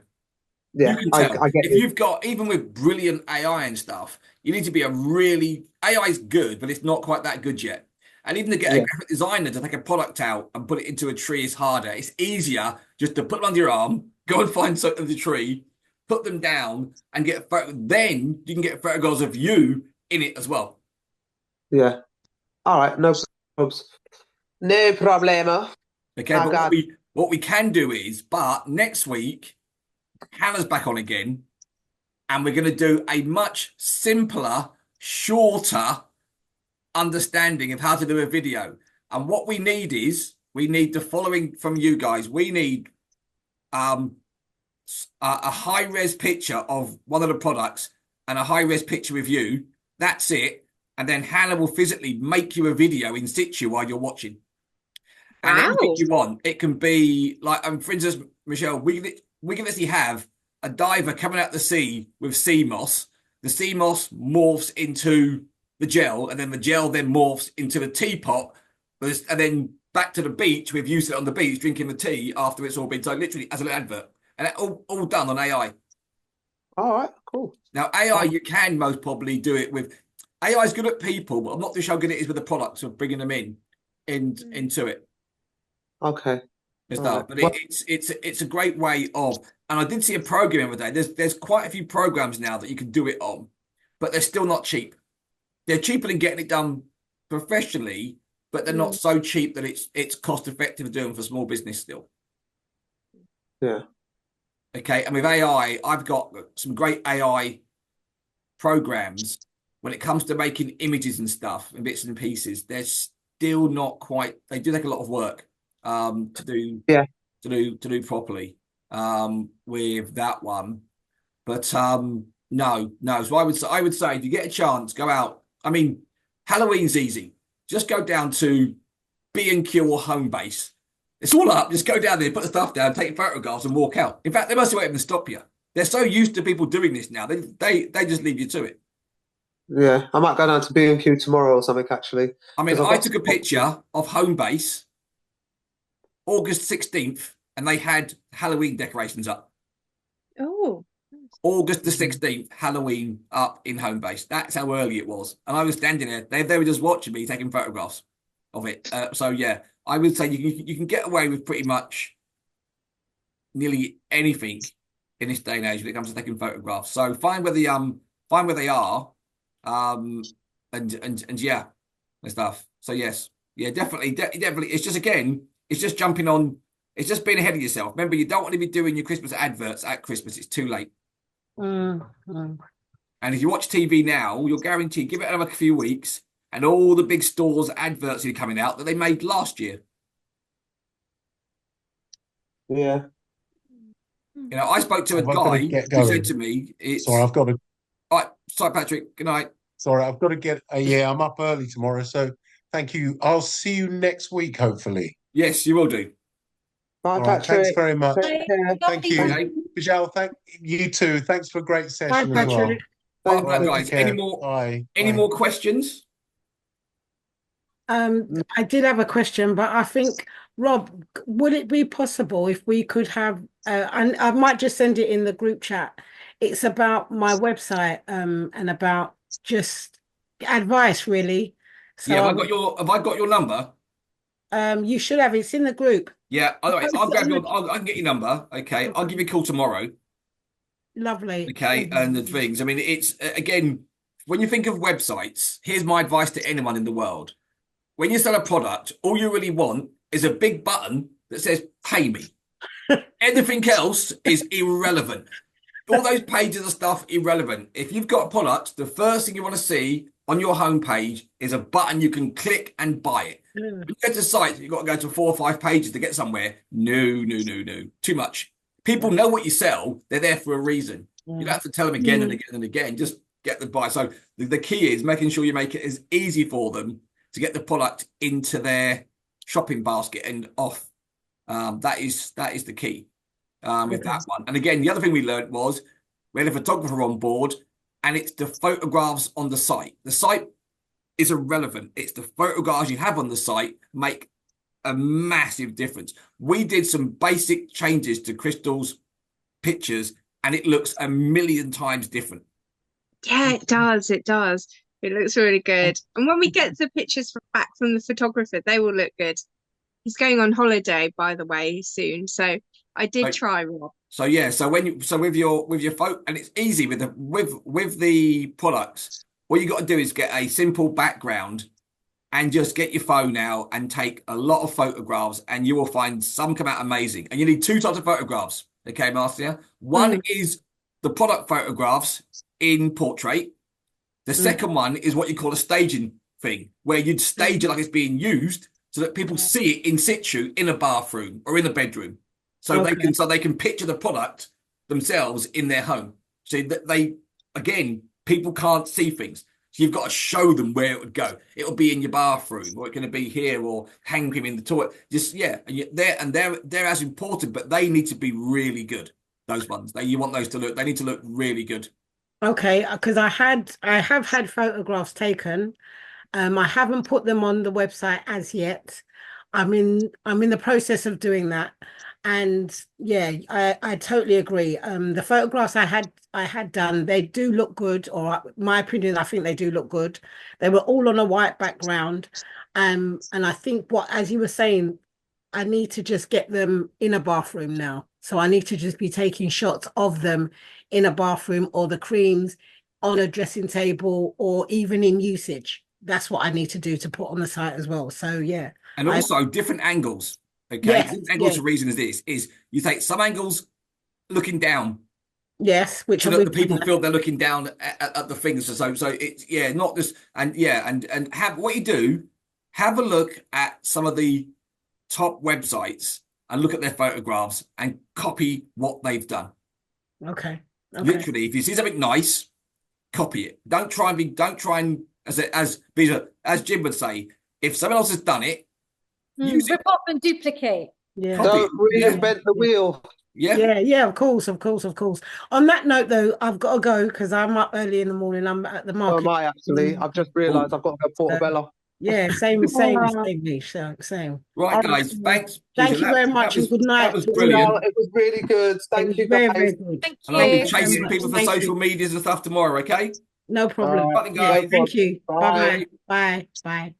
Yeah, You can tell. I get If it. you've got, even with brilliant AI and stuff, you need to be AI is good, but it's not quite that good yet. And even to get a graphic designer to take a product out and put it into a tree is harder. It's easier just to put them under your arm, go and find something of the tree, put them down, and get a photo. Then you can get photographs of you in it as well. Yeah. All right, no problems. No problemo. Okay, but what we can do is, but next week, Hannah's back on again, and we're going to do a much simpler, shorter understanding of how to do a video. And what we need the following from you guys. We need a high-res picture of one of the products and a high-res picture with you. That's it. And then Hannah will physically make you a video in situ while you're watching. And anything you want. It can be like, for instance, Michelle, we can actually have a diver coming out the sea with sea moss. The sea moss morphs into the gel, and then the gel then morphs into the teapot, and then back to the beach with you sitting on the beach drinking the tea after it's all been done, literally as an advert. And that all done on AI. All right, cool. Now, AI, you can most probably do it with... AI is good at people, but I'm not too sure how good it is with the products of bringing them into it. Okay. And stuff. But it's a great way of, and I did see a program the other day. There's quite a few programs now that you can do it on, but they're still not cheap. They're cheaper than getting it done professionally, but they're not so cheap that it's cost effective to do them for small business still. Yeah. Okay, and with AI, I've got some great AI programs when it comes to making images and stuff and bits and pieces. They're still not quite. They do take a lot of work to do properly with that one. But no. So I would say if you get a chance, go out. I mean, Halloween's easy. Just go down to B&Q or Homebase. It's all up. Just go down there, put the stuff down, take photographs, and walk out. In fact, they must wait to stop you. They're so used to people doing this now. They just leave you to it. Yeah, I might go down to B&Q tomorrow or something, actually. I mean, I took a picture of Homebase August 16th, and they had Halloween decorations up. Oh. August the 16th, Halloween up in Homebase. That's how early it was. And I was standing there. They were just watching me taking photographs of it. So, yeah, I would say you can get away with pretty much nearly anything in this day and age when it comes to taking photographs. So find where they are, and yeah, and stuff. So yes, yeah, definitely. It's just jumping on. It's just being ahead of yourself. Remember, you don't want to be doing your Christmas adverts at Christmas. It's too late. Mm-hmm. And if you watch TV now, you're guaranteed, give it another few weeks, and all the big stores adverts are coming out that they made last year. Yeah. You know, I spoke to a I've got to guy get who said going. to me, "It's Sorry, I've got to. all right, sorry, Patrick. Good night." Sorry, I've got to get. Yeah, I'm up early tomorrow, so thank you. I'll see you next week, hopefully. Yes, you will do. Bye, All right, thanks Patrick. very much. Take care. Thank you, Okay. Bijal. Thank you too. Thanks for a great Bye, session as well. Patrick. Well, Thank All right, you. take guys, care. Bye. any Bye. more questions? I did have a question, but I think, Rob, would it be possible if we could have, and I might just send it in the group chat. It's about my website, and about just advice, really. So Yeah, have I got your number? you should have, it's in the group. Yeah, all right. Post I'll it grab on your. the- I can get your number. Okay, I'll give you a call tomorrow. Lovely. Okay, and the things. I mean, it's again, when you think of websites, here's my advice to anyone in the world. When you sell a product, all you really want is a big button that says "Pay me." Everything else is irrelevant. All those pages of stuff irrelevant. If you've got a product, the first thing you want to see on your homepage is a button you can click and buy it. When you go to sites, you've got to go to 4 or 5 pages to get somewhere. No. Too much. People know what you sell. They're there for a reason. You don't have to tell them again and again and again. Just get the buy. So the key is making sure you make it as easy for them to get the product into their shopping basket and off. That is the key with that one. And again, the other thing we learned was we had a photographer on board, and it's the photographs on the site. The site is irrelevant. It's the photographs you have on the site make a massive difference. We did some basic changes to Crystal's pictures, and it looks a million times different. Yeah, it does. It does. It looks really good. And when we get the pictures back from the photographer, they will look good. He's going on holiday, by the way, soon. So I did try, Rob. So yeah, so with your photo, and it's easy with the products. What you got to do is get a simple background and just get your phone out and take a lot of photographs, and you will find some come out amazing. And you need 2 types of photographs. Okay, Marcia. One is the product photographs in portrait. The second one is what you call a staging thing, where you'd stage it like it's being used so that people see it in situ in a bathroom or in a bedroom. So they can picture the product themselves in their home. So that people can't see things. So you've got to show them where it would go. It'll be in your bathroom, or it's going to be here, or hang them in the toilet. They're as important, but they need to be really good. Those ones, you want those to look. They need to look really good. Okay, because I have had photographs taken. I haven't put them on the website as yet. I'm in the process of doing that. And yeah, I totally agree. The photographs I had done, they do look good, or my opinion, I think they do look good. They were all on a white background. And I think as you were saying, I need to just get them in a bathroom now. So I need to just be taking shots of them in a bathroom, or the creams on a dressing table, or even in usage. That's what I need to do to put on the site as well. So yeah. And also different angles. Okay. Yes, different angles. The reason is this is you take some angles looking down. Yes, which so that the people feel they're looking down at the things. So it's not just and have what you do. Have a look at some of the top websites and look at their photographs and copy what they've done. Okay. Literally, if you see something nice, copy it. Don't try and as Jim would say, if someone else has done it, use rip it. off and duplicate. Yeah. Don't reinvent the wheel. Yeah. Of course. On that note, though, I've got to go because I'm up early in the morning. I'm at the market. Oh, am I actually? I've just realised I've got to go Portobello. Yeah, same, same. Right, guys. Thanks. Thank you very much, and good night. That was brilliant. It was really good. Thank you, very, guys. very good. Thank And I'll you. be chasing people for social medias and stuff tomorrow, okay? No problem. Right, guys. Thank you. Bye. Bye-bye. Bye.